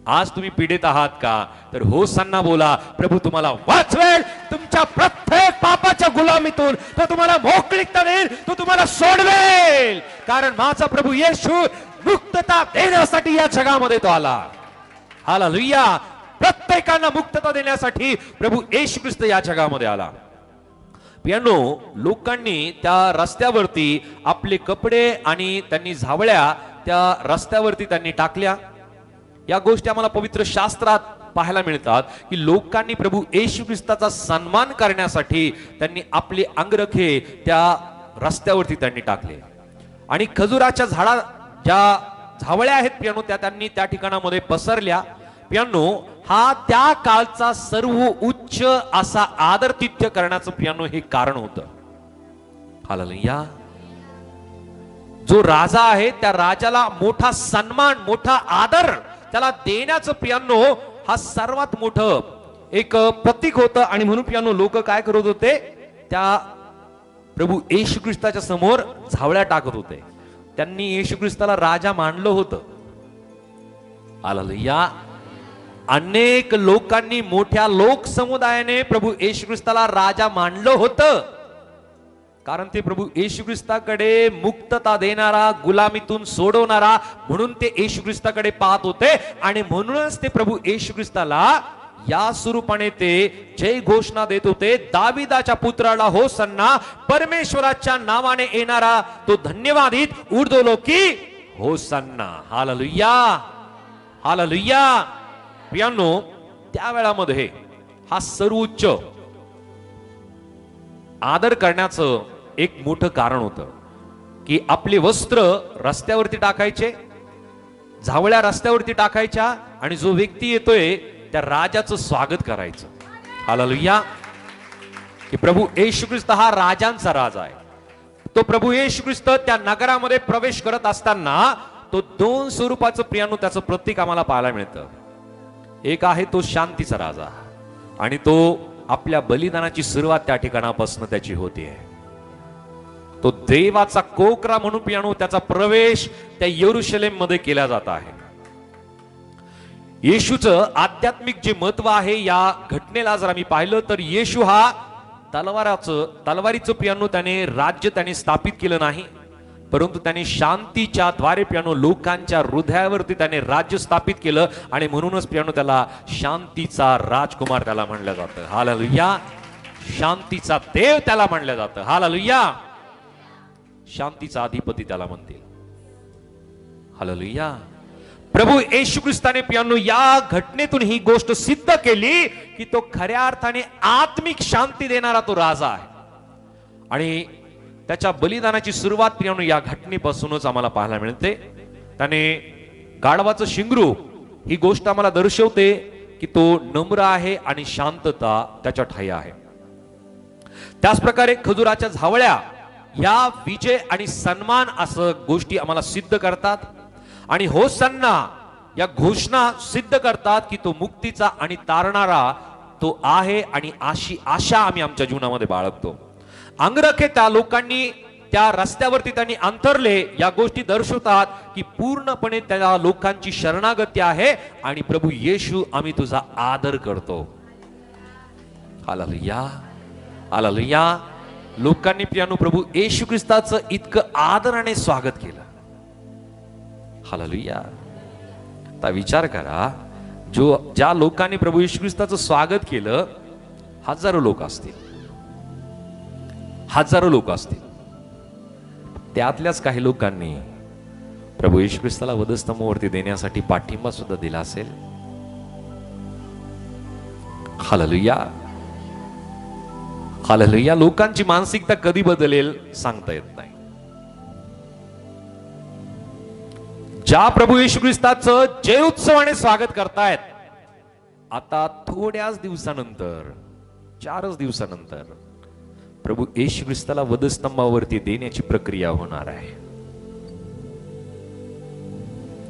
S1: आज तुम्ही पीडित आहात का? तर होसान्ना बोला, प्रभू तुम्हाला वाचवेल, तुमच्या प्रत्येक पापाच्या गुलामीतून तो तुम्हाला मोकळीकता देईल, तो तुम्हाला सोडवेल. कारण माझा प्रभू येशू मुक्तता देण्यासाठी या जगामध्ये तो आला. हालेलुया. प्रत्येकांना मुक्तता देण्यासाठी प्रभू येशू ख्रिस्त या जगामध्ये आला. प्रियांनो, लोकांनी त्या रस्त्यावरती आपले कपडे आणि त्यांनी झावळ्या त्या रस्त्यावरती त्यांनी टाकल्या. या गोष्टी आम्हाला पवित्र शास्त्रात पाहायला मिळतात की लोकांनी प्रभू येशू ख्रिस्ताचा सन्मान करण्यासाठी त्यांनी आपले अंगरखे त्या रस्त्यावरती त्यांनी टाकले आणि खजुराच्या झाडा ज्या झावळ्या आहेत प्रियांनो त्या त्यांनी त्या ठिकाणामध्ये पसरल्या. प्रियांनो, हा त्या काळचा सर्व उच्च असा आदरातिथ्य करण्याचं प्रियांनो हे कारण होतं. हालेलुया. जो राजा आहे त्या राजाला मोठा सन्मान, मोठा आदर त्याला देण्याचं प्रियांनो हा सर्वात मोठं एक प्रतीक होतं. आणि म्हणून प्रियांनो लोक काय करत होते, त्या प्रभू येशू ख्रिस्ताच्या समोर झावळ्या टाकत होते. त्यांनी येशू ख्रिस्ताला राजा मानलं होतं. हालेलुया. अनेक लोकांनी, मोठ्या लोक समुदायाने प्रभू येशू ख्रिस्ताला राजा मानलं होतं. कारण ते प्रभू येशू ख्रिस्ताकडे मुक्तता देणारा, गुलामीतून सोडवणारा म्हणून ते येशू ख्रिस्ताकडे पाहत होते. आणि म्हणूनच ते प्रभू येशू ख्रिस्ताला या स्वरूपाने ते जय घोषणा देत होते, दाविदाच्या पुत्राला होसान्ना, परमेश्वराच्या नावाने येणारा तो धन्यवादित, ऊर्ध्वलोकी होसान्ना. Hallelujah, hallelujah. प्रियांनो, त्या वेळामध्ये हा सर्वोच्च आदर करण्याचं एक मोठं कारण होतं की आपले वस्त्र रस्त्यावरती टाकायचे, झावळ्या रस्त्यावरती टाकायच्या आणि जो व्यक्ती येतोय त्या राजाचं स्वागत करायचं. हालेलुया. की प्रभू येशू ख्रिस्त हा राजांचा राजा आहे. तो प्रभू येशू ख्रिस्त त्या नगरामध्ये प्रवेश करत असताना तो दोन स्वरूपाचं प्रियांनो त्याचं प्रतीक आम्हाला पाहायला मिळतं. एक आहे तो शांतीचा राजा आणि तो आपल्या बलिदानाची सुरुवात त्या ठिकाणापासून त्याची होतीये. तो देवाचा कोकरा म्हणून प्रियांनो त्याचा प्रवेश त्या यरुशलेम मध्ये केला जात आहे. येशूचं आध्यात्मिक जे महत्व आहे या घटनेला जर आम्ही पाहिलं तर येशू हा तलवारीचं प्रियांनो त्याने राज्य त्याने स्थापित केलं नाही. परंतु त्याने शांतीच्या द्वारे प्रियानो लोकांच्या हृदयावरती त्याने राज्य स्थापित केलं आणि म्हणूनच प्रियानो त्याला शांतीचा राजकुमार त्याला म्हणलं जातं. हालेलुया. शांतीचा देव त्याला म्हणलं जातं. हालेलुया. शांतीचा अधिपती त्याला म्हणतील. हालेलुया. प्रभू येशू ख्रिस्ताने प्रियानो या घटनेतून ही गोष्ट सिद्ध केली की तो खऱ्या अर्थाने आत्मिक शांती देणारा तो राजा आहे. आणि त्याच्या बलिदानाची सुरुवात प्रियानो या घटनेपासूनच आम्हाला पाहायला मिळते. त्याने गाढवाचं शिंगरू ही गोष्ट आम्हाला दर्शवते की तो नम्र आहे आणि शांतता त्याच्या ठाई आहे. त्याच प्रकारे खजुराच्या झावळ्या या विजय आणि सन्मान असं गोष्टी आम्हाला सिद्ध करतात. आणि होसन्ना या घोषणा सिद्ध करतात की तो मुक्तीचा आणि तारणारा तो आहे आणि अशी आशा आम्ही आमच्या जीवनामध्ये बाळगतो. अंगरखे त्या लोकांनी त्या रस्त्यावरती त्यांनी अंतरले या गोष्टी दर्शवतात की पूर्णपणे त्या लोकांची शरणागती आहे आणि प्रभू येशू आम्ही तुझा आदर करतो. हालेलुया. हालेलुया. लोकांनी प्रियानो प्रभू येशू ख्रिस्ताचं इतकं आदराने स्वागत केलं. हालेलुया. आता विचार करा, ज्या लोकांनी प्रभू येशू ख्रिस्ताचं स्वागत केलं हजारो लोक असतील, हजारो लोक असतील. त्यातल्याच काही लोकांनी प्रभू येशू ख्रिस्ताला वधस्तंभावरती देण्यासाठी पाठिंबा सुद्धा दिला असेल. हालेलुया. हालेलुया. लोकांची मानसिकता कधी बदलेल सांगता येत नाही. ज्या प्रभू येशू ख्रिस्ताचं जय उत्सवाने स्वागत करतायत, आता थोड्याच दिवसानंतर 4 दिवसानंतर प्रभू येशू ख्रिस्ताला वधस्तंभावरती देण्याची प्रक्रिया होणार आहे.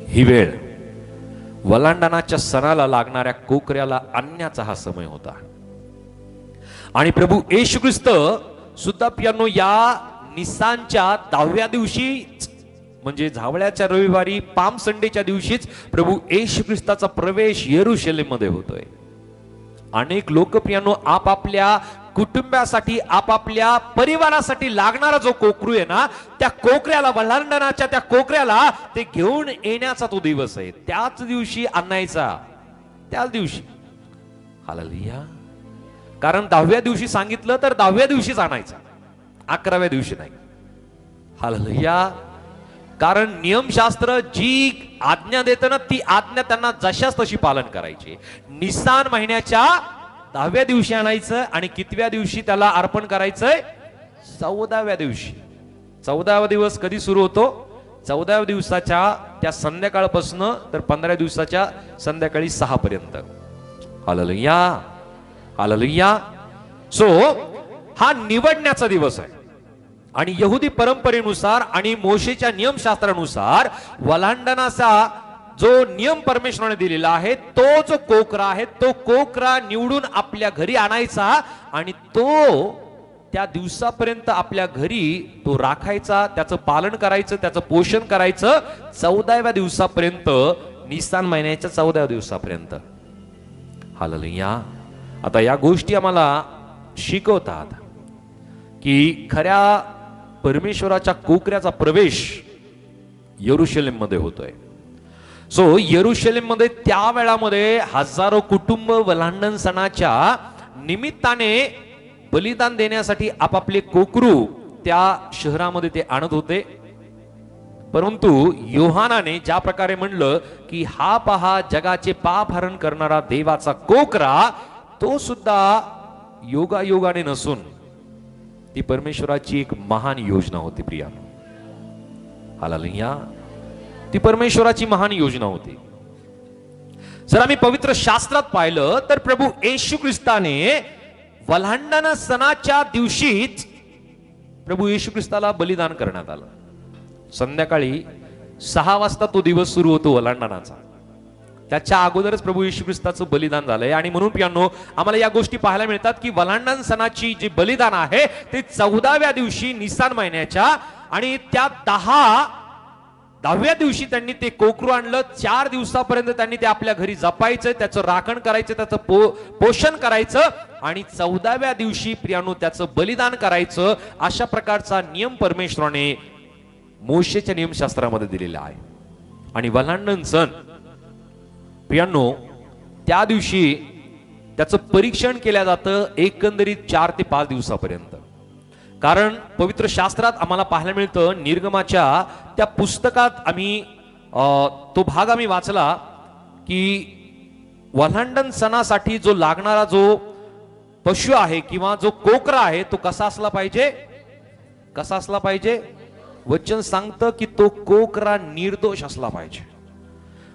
S1: ही वेळ वलांडणाच्या सणाला लागणाऱ्या कोकऱ्याला आणण्याचा हा समय होता. आणि प्रभू येशू ख्रिस्त सुद्धा प्रियानो या निसानच्या 10व्या दिवशी म्हणजे झावळ्याच्या रविवारी पाम संडेच्या दिवशीच प्रभू येशू ख्रिस्ताचा प्रवेश येरुशलेम मध्ये होतोय. अनेक लोक प्रियानो आपापल्या कुटुंबासाठी आपापल्या परिवारासाठी लागणारा जो कोकरू आहे ना, त्या कोकऱ्याला वलांडणाच्या त्या कोकऱ्याला ते घेऊन येण्याचा तो दिवस आहे. त्याच दिवशी आणायचा, त्याच दिवशी. हालेलुया. कारण 10व्या दिवशी सांगितलं तर 10व्या दिवशीच आणायचा, 11व्या दिवशी नाही. हालेलुया. कारण नियमशास्त्र जी आज्ञा देतं ना, ती आज्ञा त्यांना जशाच तशी पालन करायची. निसान महिन्याच्या 10व्या दिवशी आणायचं आणि कितव्या दिवशी त्याला अर्पण करायचंय? 14व्या दिवशी. 14वा दिवस कधी सुरू होतो? 14व्या दिवसाच्या त्या संध्याकाळपासून तर 15व्या दिवसाच्या संध्याकाळी 6 पर्यंत. हालेलुया. हालेलुया. सो हा निवडण्याचा दिवस आहे. आणि यहुदी परंपरेनुसार आणि मोशेच्या नियमशास्त्रानुसार वलांडणाचा जो नियम परमेश्वराने दिलेला आहे, तो जो कोकरा आहे तो कोकरा निवडून आपल्या घरी आणायचा आणि तो त्या दिवसापर्यंत आपल्या घरी तो राखायचा, त्याचं पालन करायचं, त्याचं पोषण करायचं 14व्या दिवसापर्यंत, निसान महिन्याच्या 14व्या दिवसापर्यंत. हालेलुया. आता या गोष्टी आम्हाला शिकवतात की खऱ्या परमेश्वराच्या कोकऱ्याचा प्रवेश येरुशलेम मध्ये होतोय. सो येरुशलेम मध्ये त्या वेळामध्ये हजारो कुटुंब वलांडण सणाच्या निमित्ताने बलिदान देण्यासाठी आपापले कोकरू त्या शहरामध्ये ते आणत होते. परंतु योहानाने ज्या प्रकारे म्हणलं की हा पहा जगाचे पाप हरण करणारा देवाचा कोकरा, तो सुद्धा योगायोगाने नसून ती परमेश्वराची एक महान योजना होती प्रियानो. हालेलुया. ती परमेश्वराची महान योजना होती. जर आम्ही पवित्र शास्त्रात पाहिलं तर प्रभू येशू ख्रिस्ताने वलांडण सणाच्या दिवशीच प्रभू येशू ख्रिस्ताला बलिदान करण्यात आलं. संध्याकाळी 6 वाजता तो दिवस सुरू होतो वलांडणाचा. त्याच्या अगोदरच प्रभू येशू ख्रिस्ताचं बलिदान झालंय. आणि म्हणून प्रियानो आम्हाला या गोष्टी पाहायला मिळतात की वलांडण सणाची जी बलिदान आहे ते 14व्या दिवशी निसान महिन्याच्या, आणि त्या 10व्या दिवशी त्यांनी ते कोकरू आणलं. 4 दिवसापर्यंत त्यांनी ते आपल्या घरी जपायचं, त्याचं राखण करायचं, त्याचं पोषण करायचं आणि 14व्या दिवशी प्रियानो त्याचं बलिदान करायचं. अशा प्रकारचा नियम परमेश्वराने मोशेच्या नियमशास्त्रामध्ये दिलेला आहे. आणि वल्हांडण सण प्रियांनो, त्या दिवशी त्याचं परीक्षण केलं जातं एकंदरीत 4 ते 5 दिवसापर्यंत. कारण पवित्र शास्त्रात आम्हाला पाहायला मिळतं, निर्गमाच्या त्या पुस्तकात आम्ही तो भाग आम्ही वाचला की वल्हांडण सणासाठी जो लागणारा जो पशु आहे किंवा जो कोकरा आहे तो कसा असला पाहिजे, कसा असला पाहिजे. वचन सांगतं की तो कोकरा निर्दोष असला पाहिजे.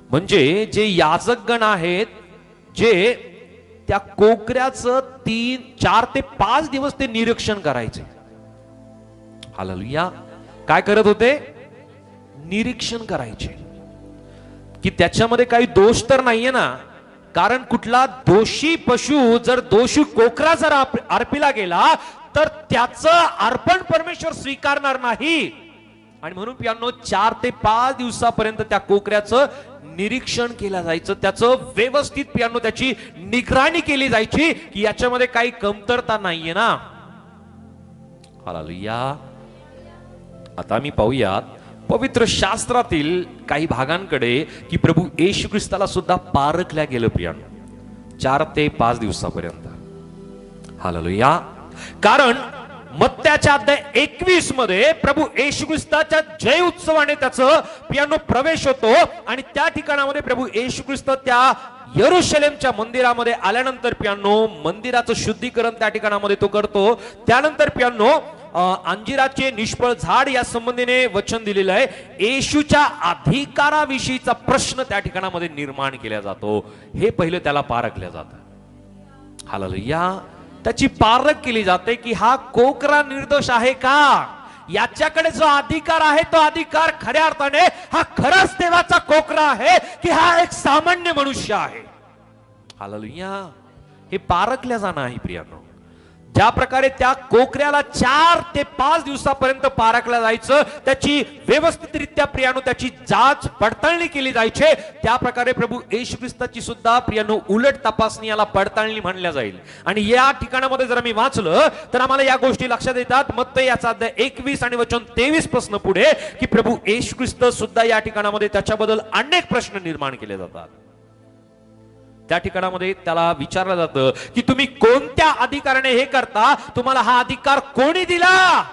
S1: म्हणजे जे याजकगण आहेत, जे त्या कोकऱ्याचं 4 ते 5 दिवस ते निरीक्षण करायचे. हालेलुया. काय करत होते? निरीक्षण करायचे की त्याच्यामध्ये काही दोष तर नाहीये ना. कारण कुठला दोषी पशु जर दोषी कोकरा जर अर्पिला गेला तर त्याचं अर्पण परमेश्वर स्वीकारणार नाही. आणि म्हणून प्रियांनो 4 ते 5 दिवसापर्यंत त्या कोकऱ्याचं निरीक्षण केलं जायचं. त्याचं व्यवस्थित प्रियांनो त्याची निगराणी केली जायची की याच्यामध्ये काही कमतरता नाहीये ना. हालेलुया. आता मी पाहूयात पवित्र शास्त्रातील काही भागांकडे की प्रभू येशू ख्रिस्ताला सुद्धा पारखल्या गेलं प्रियांनो 4 ते 5 दिवसापर्यंत. हालेलुया. कारण मत्त्याच्या अध्याय 21 मध्ये प्रभू येशू ख्रिस्ताच्या जय उत्सवाने त्याचं प्रियांनो प्रवेश होतो. आणि त्या ठिकाणामध्ये प्रभू येशू ख्रिस्त त्या यरूशलेमच्या मंदिरामध्ये आल्यानंतर प्रियांनो मंदिराचं शुद्धीकरण त्या ठिकाणामध्ये तो करतो. त्यानंतर प्रियांनो अंजिराचे निष्फळ झाड या संबंधीने वचन दिलेलं आहे. येशूच्या अधिकाराविषयीचा प्रश्न त्या ठिकाणामध्ये निर्माण केला जातो. हे पहिलं त्याला पारखलं जातं. हालेलुया. त्याची पारख केली जाते की हा कोकरा निर्दोष आहे का, याच्याकडे जो अधिकार आहे तो अधिकार खऱ्या अर्थाने हा खरंच देवाचा कोकरा आहे की हा एक सामान्य मनुष्य आहे. हालेलुया. हे पारखल्या जाणं आहे प्रियांनो. ज्या प्रकारे त्या कोकऱ्याला 4 ते 5 दिवसापर्यंत पारखलं जायचं, त्याची व्यवस्थितरित्या प्रियांनो त्याची जाच पडताळणी केली जायची, त्या प्रकारे प्रभू येशू ख्रिस्ताची सुद्धा प्रियांनो उलट तपासणी याला पडताळणी म्हणल्या जाईल. आणि या ठिकाणामध्ये जर आम्ही वाचलं तर आम्हाला या गोष्टी लक्षात येतात. मत्ती याचा अध्याय 21 आणि वचन 23 पासून पुढे की प्रभू येशू ख्रिस्त सुद्धा या ठिकाणामध्ये त्याच्याबद्दल अनेक प्रश्न निर्माण केले जातात. त्या ठिकाणामध्ये त्याला विचारलं जातं की तुम्ही कोणत्या अधिकाराने हे करता, तुम्हाला हा अधिकार कोणी दिला.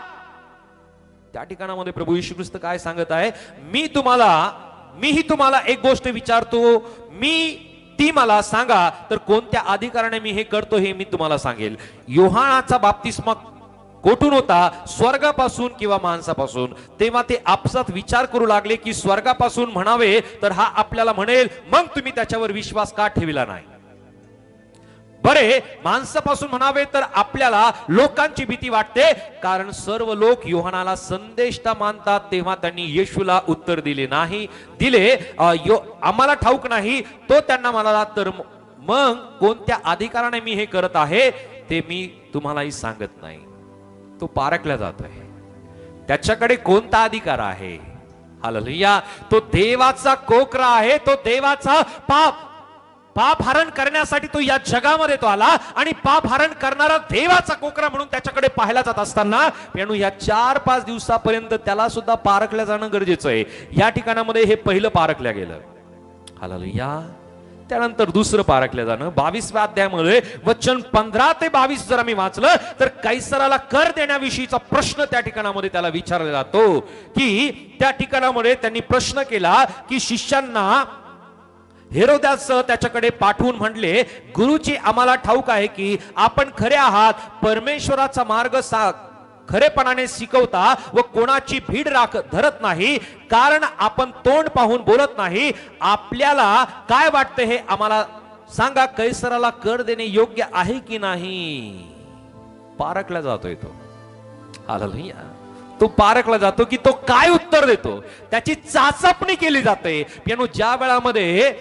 S1: त्या ठिकाणामध्ये प्रभू येशू ख्रिस्त काय सांगत आहे, मीही तुम्हाला एक गोष्ट विचारतो, ती मला सांगा तर कोणत्या अधिकाराने मी हे करतो हे मी तुम्हाला सांगेल. योहानाचा बाप्तिस्मा कोठून होता, स्वर्गापासून किंवा माणसापासून. तेव्हा ते आपसात विचार करू लागले की स्वर्गापासून म्हणावे तर हा आपल्याला म्हणेल मग तुम्ही त्याच्यावर विश्वास का ठेविला नाही. बरे, माणसापासून म्हणावे तर आपल्याला लोकांची भीती वाटते, कारण सर्व लोक योहानाला संदेष्टा मानतात. तेव्हा त्यांनी येशूला उत्तर दिले आम्हाला ठाऊक नाही. तो त्यांना म्हणाला तर मग कोणत्या अधिकाराने मी हे करत आहे ते मी तुम्हालाही सांगत नाही. तो पारखला जात आहे. त्याच्याकडे कोणता अधिकार आहे. हालेलुया. तो देवाचा कोकरा आहे. तो देवाचा पाप हरण करण्यासाठी तो या जगामध्ये तो आला आणि पाप हरण करणारा देवाचा कोकरा म्हणून त्याच्याकडे पाहायला जात असताना प्रियांनो या 4-5 दिवसापर्यंत त्याला सुद्धा पारखलं जाणं गरजेचं आहे. या ठिकाणामध्ये हे पहिलं पारखलं गेलं. हालेलुया. त्यानंतर दुसरं पारखलं जाणं 22व्या अध्यायामध्ये वचन 15 ते 22 जर आम्ही वाचलं तर कैसराला कर देण्याविषयीचा प्रश्न त्या ठिकाणामध्ये त्याला विचारला जातो की त्या ठिकाणामध्ये त्यांनी प्रश्न केला की शिष्यांना हेरोद्यास त्याच्याकडे पाठवून म्हणले, गुरुजी आम्हाला ठाऊक आहे की आपण खरे आहात, परमेश्वराचा मार्ग खरेपणाने शिकवता व कोणाची भीड धरत नाही, कारण आपण तोंड पाहून बोलत नाही. आपल्याला काय वाटतं हे आम्हाला सांगा, कैसराला कर देणे योग्य आहे की नाही. पारखला जातोय तो. हालेलुया. तो पारखला जातो की तो काय उत्तर देतो, त्याची चाचपणी केली जाते. पियानो ज्या वेळामध्ये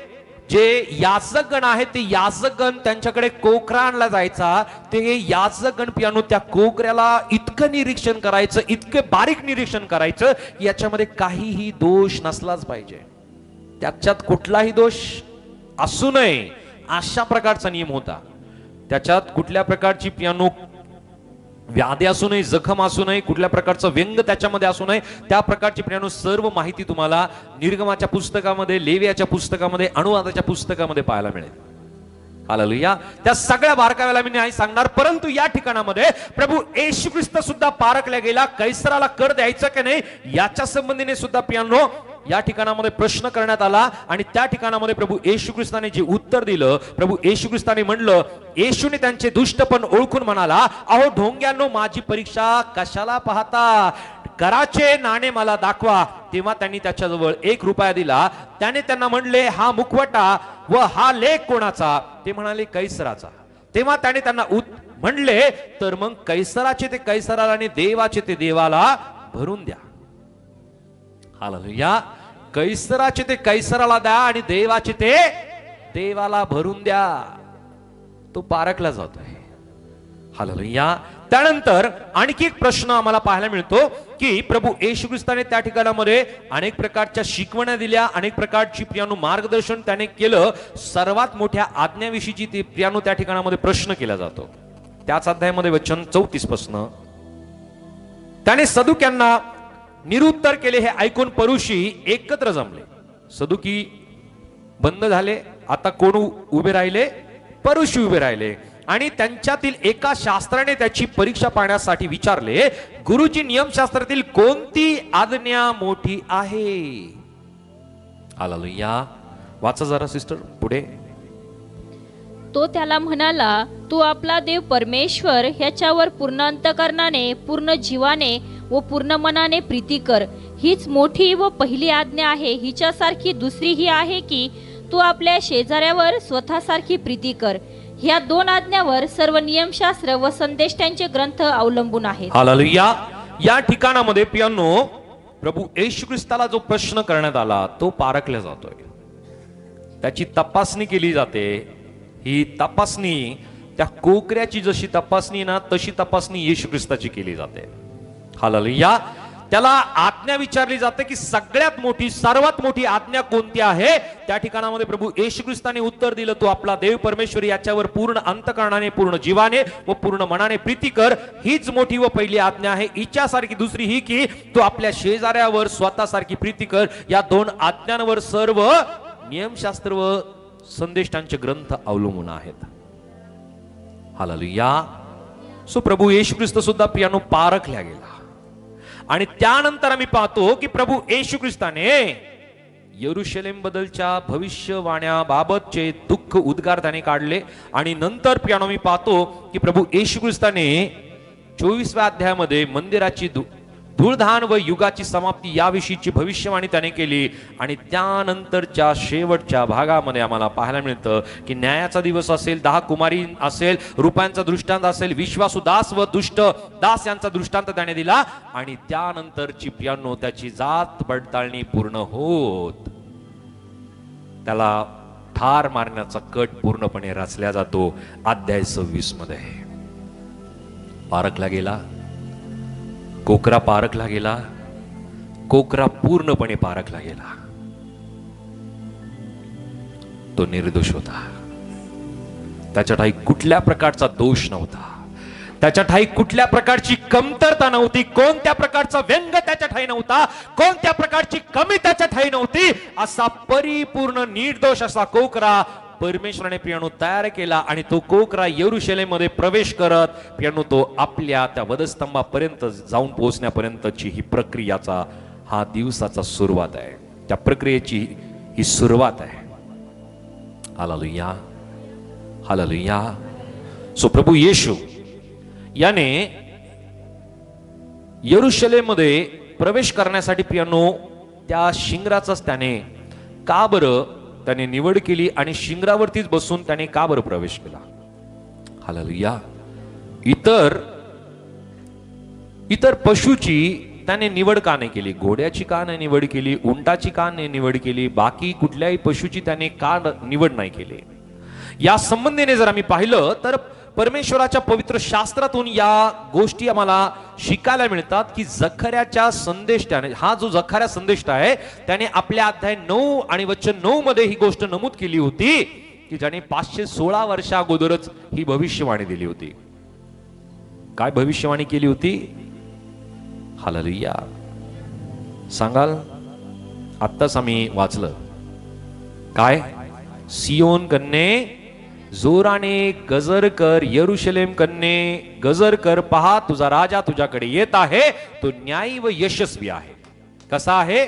S1: जे याजकगण आहेत ते याजकगण त्यांच्याकडे कोकरा आणला जायचा, ते याजकगण पियानो त्या कोकऱ्याला इतकं निरीक्षण करायचं, इतकं बारीक निरीक्षण करायचं की याच्यामध्ये काहीही दोष नसलाच पाहिजे, त्याच्यात कुठलाही दोष असू नये अशा प्रकारचा नियम होता. त्याच्यात कुठल्या प्रकारची पियानो व्याधी असू नये, जखम असू नये, कुठल्या प्रकारचं व्यंग त्याच्यामध्ये असू नये, त्या प्रकारची प्रियानो सर्व माहिती तुम्हाला निर्गमाच्या पुस्तकामध्ये, लेवियाच्या पुस्तकामध्ये, अनुवादाच्या पुस्तकामध्ये पाहायला मिळेल. हालेलुया. त्या सगळ्या बारकाव्याला मी नाही सांगणार, परंतु या ठिकाणामध्ये प्रभू येशू ख्रिस्त सुद्धा पारखल्या गेला. कैसराला कर द्यायचा की नाही याच्या संबंधीने सुद्धा प्रियानो या ठिकाणामध्ये प्रश्न करण्यात आला आणि त्या ठिकाणामध्ये प्रभू येशू ख्रिस्ताने जे उत्तर दिलं, प्रभू येशू ख्रिस्ताने म्हणलं, येशूने त्यांचे दुष्टपण ओळखून म्हणाला, अहो ढोंग्यांनो, माझी परीक्षा कशाला पाहता? कराचे नाणे मला दाखवा. तेव्हा त्यांनी त्याच्याजवळ 1 रुपया दिला. त्याने त्यांना म्हणले, हा मुखवटा व हा लेख कोणाचा? ते म्हणाले, कैसराचा. तेव्हा त्याने त्यांना म्हणले, तर मग कैसराचे ते कैसराला आणि देवाचे ते देवाला भरून द्या. हालेलुया. कैसराचे ते कैसराला द्या आणि देवाचे ते देवाला भरून द्या. तो पारखला जातोय. हालेलुया. त्यानंतर आणखी एक प्रश्न आम्हाला पाहायला मिळतो की प्रभू येशू ख्रिस्ताने त्या ठिकाणामध्ये अनेक प्रकारच्या शिकवण्या दिल्या, अनेक प्रकारची प्रियानो मार्गदर्शन त्याने केलं. सर्वात मोठ्या आज्ञाविषयीची ती प्रियानो त्या ठिकाणामध्ये प्रश्न केला जातो. त्याच अध्यायामध्ये वचन 34 पासून, त्याने सदुक्यांना निरुत्तर केले. हे ऐकून परुषी एकत्र जमले. सदुकी बंद झाले. आता कोण उभे राहिले? परुषी उभे राहिले. आणि त्यांच्यातील एका शास्त्राने त्याची परीक्षा पाहण्यासाठी विचारले, गुरुजी, नियमशास्त्रातील कोणती आज्ञा मोठी आहे? हालेलुया. वाचा जरा सिस्टर पुढे.
S2: तो त्याला म्हणाला, तू आपला देव परमेश्वर ह्याच्यावर पूर्ण अंतःकरणाने, पूर्ण जीवाने व पूर्ण मनाने प्रीती कर. हीच मोठी व पहिली आज्ञा आहे. हिच्यासारखी दुसरी ही आहे की तू आपल्या शेजाऱ्यावर स्वतःसारखी प्रीती कर. ह्या 2 आज्ञावर सर्व नियमशास्त्र व संदेष्टांचे ग्रंथ अवलंबून आहेत.
S1: हालेलुया. या ठिकाणामध्ये प्रियानो प्रभू येशू ख्रिस्ताला जो प्रश्न करण्यात आला तो पारखला जातोय. त्याची तपासणी केली जाते. ही तपासणी त्या कोकऱ्याची जशी तपासणी ना तशी तपासणी येशू ख्रिस्ताची केली जाते. हालेलुया. त्याला आज्ञा विचारली जाते की सगळ्यात मोठी, सर्वात मोठी आज्ञा कोणती आहे? त्या ठिकाणामध्ये प्रभू येशू ख्रिस्ताने उत्तर दिलं, तो आपला देव परमेश्वर याच्यावर पूर्ण अंतःकरणाने, पूर्ण जीवाने व पूर्ण मनाने प्रीती कर. हीच मोठी व पहिली आज्ञा आहे. हिच्यासारखी दुसरी ही की तू आपल्या शेजाऱ्यावर स्वतःसारखी प्रीती कर. या 2 आज्ञांवर सर्व नियमशास्त्र व संदेष्टांचे ग्रंथ अवलंबून आहेत. हालेलुया. सो प्रभू येशू ख्रिस्त सुद्धा प्रियानो पारखल्या गेला. आणि त्यानंतर आम्ही पाहतो की प्रभू येशू ख्रिस्ताने यरुशलेम बद्दलच्या भविष्यवाण्याबाबतचे दुःख उद्गार त्याने काढले. आणि नंतर प्रियानो मी पाहतो की प्रभू येशू ख्रिस्ताने 24व्या अध्यायामध्ये मंदिराची धूळधान व युगाची समाप्ती याविषयीची भविष्यवाणी त्याने केली. आणि त्यानंतरच्या शेवटच्या भागामध्ये आम्हाला पाहायला मिळतं की न्यायाचा दिवस असेल, 10 कुमारी असेल, रुपयांचा दृष्टांत असेल, विश्वासू दास व दुष्ट दास यांचा दृष्टांत त्याने दिला. आणि त्यानंतरची प्रियानो त्याची जात पडताळणी पूर्ण होत त्याला ठार मारण्याचा कट पूर्णपणे रचल्या जातो. अध्याय 26 मध्ये पारखला गेला. कोकरा पारखला गेला. कोकरा पूर्णपणे पारखला गेला. तो निर्दोष होता. त्याच्या ठाई कुठल्या प्रकारचा दोष नव्हता. त्याच्या ठाई कुठल्या प्रकारची कमतरता नव्हती. कोणत्या प्रकारचा व्यंग त्याच्या ठाई नव्हता. कोणत्या प्रकारची कमी त्याच्या ठाई नव्हती. असा परिपूर्ण निर्दोष असा कोकरा परमेश्वराने प्रियानो तयार केला. आणि तो कोकरा यरुशलेममध्ये प्रवेश करत प्रियानो तो आपल्या त्या वधस्तंभापर्यंत जाऊन पोहोचण्यापर्यंतची ही प्रक्रियाचा हा दिवसाचा सुरुवात आहे. त्या प्रक्रियेची ही सुरुवात आहे. हालेलुया. हालेलुया. सो प्रभू येशू याने यरुशलेममध्ये प्रवेश करण्यासाठी प्रियानो त्या शिंगराचाच त्याने का बरं त्याने निवड केली आणि शिंगरावरतीच बसून त्याने का बरं प्रवेश केला? हालेलुया. इतर पशुची त्याने निवड का नाही केली? घोड्याची का नाही निवड केली? उंटाची का नाही निवड केली? बाकी कुठल्याही पशुची त्याने का निवड नाही केली? या संबंधीने जर आम्ही पाहिलं तर परमेश्वराच्या पवित्र शास्त्रातून या गोष्टी आम्हाला शिकायला मिळतात की जखऱ्याच्या संदेष्टाने, हा जो जखऱ्या संदेष्ट आहे त्याने आपल्या अध्याय 9 आणि वचन 9 मध्ये ही गोष्ट नमूद केली होती की ज्याने 516 वर्षा अगोदरच ही भविष्यवाणी दिली होती. काय भविष्यवाणी केली होती? हालेलुया. सांगाल? आत्ताच आम्ही वाचलं. काय? सियोन कन्ये जोराने गजर कर, यरुशलेम कन्ये गजर कर, पहा तुझा राजा तुझ्याकडे येत आहे, तो न्यायी व यशस्वी आहे. कसा आहे?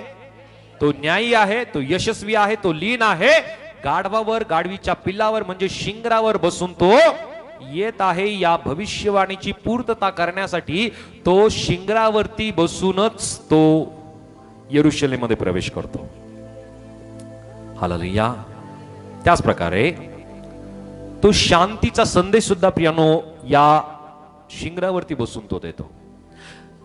S1: तो न्यायी आहे, तो यशस्वी आहे, तो लीन आहे. गाढवावर, गाढवीच्या पिल्लावर म्हणजे शिंगरावर बसून तो येत आहे. या भविष्यवाणीची पूर्तता करण्यासाठी तो शिंगरावरती बसूनच तो यरुशलेममध्ये प्रवेश करतो. हालेलुया. त्याच प्रकारे तो शांतीचा संदेश सुद्धा प्रियानो या शिंगरावरती बसून तो देतो.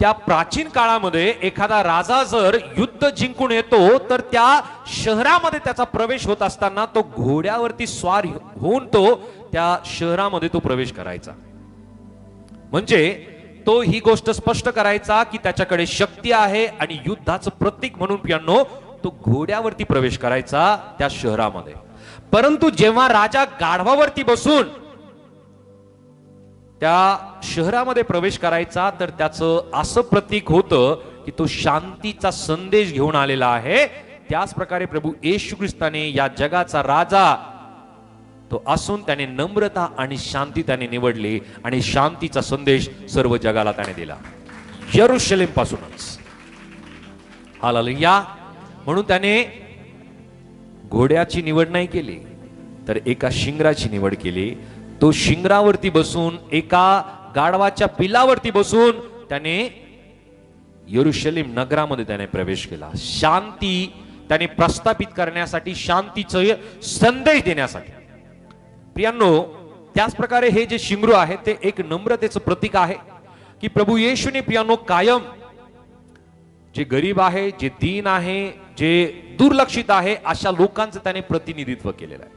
S1: त्या प्राचीन काळामध्ये एखादा राजा जर युद्ध जिंकून येतो तर त्या शहरामध्ये त्याचा प्रवेश होत असताना तो घोड्यावरती स्वार होऊन तो त्या शहरामध्ये तो प्रवेश करायचा. म्हणजे तो ही गोष्ट स्पष्ट करायचा की त्याच्याकडे शक्ती आहे आणि युद्धाचं प्रतीक म्हणून प्रियांनो तो घोड्यावरती प्रवेश करायचा त्या शहरामध्ये. परंतु जेव्हा राजा गाढवावरती बसून त्या शहरामध्ये प्रवेश करायचा तर त्याचं असं प्रतीक होतं की तो शांतीचा संदेश घेऊन आलेला आहे. त्याच प्रकारे प्रभू येशू ख्रिस्ताने या जगाचा राजा तो असून त्याने नम्रता आणि शांती त्याने निवडली आणि शांतीचा संदेश सर्व जगाला त्याने दिला, यरुशलेम पासूनच. हालेलुया. म्हणून त्याने घोड्याची निवड नाही केली तर एका शिंगराची निवड केली. तो शिंगरावरती बसून एका गाढवाच्या पिलावरती बसून त्याने यरुशलेम नगरामध्ये त्याने प्रवेश केला. शांती त्याने प्रस्थापित करण्यासाठी, शांतीचा संदेश देण्यासाठी. प्रियांनो, त्याच प्रकारे हे जे शिंगरू आहे ते एक नम्रतेचं प्रतीक आहे की प्रभू येशूने प्रियांनो कायम जे गरीब आहे, जे दीन आहे, जे दुर्लक्षित आहे अशा लोकांचं त्याने प्रतिनिधित्व केलेलं आहे.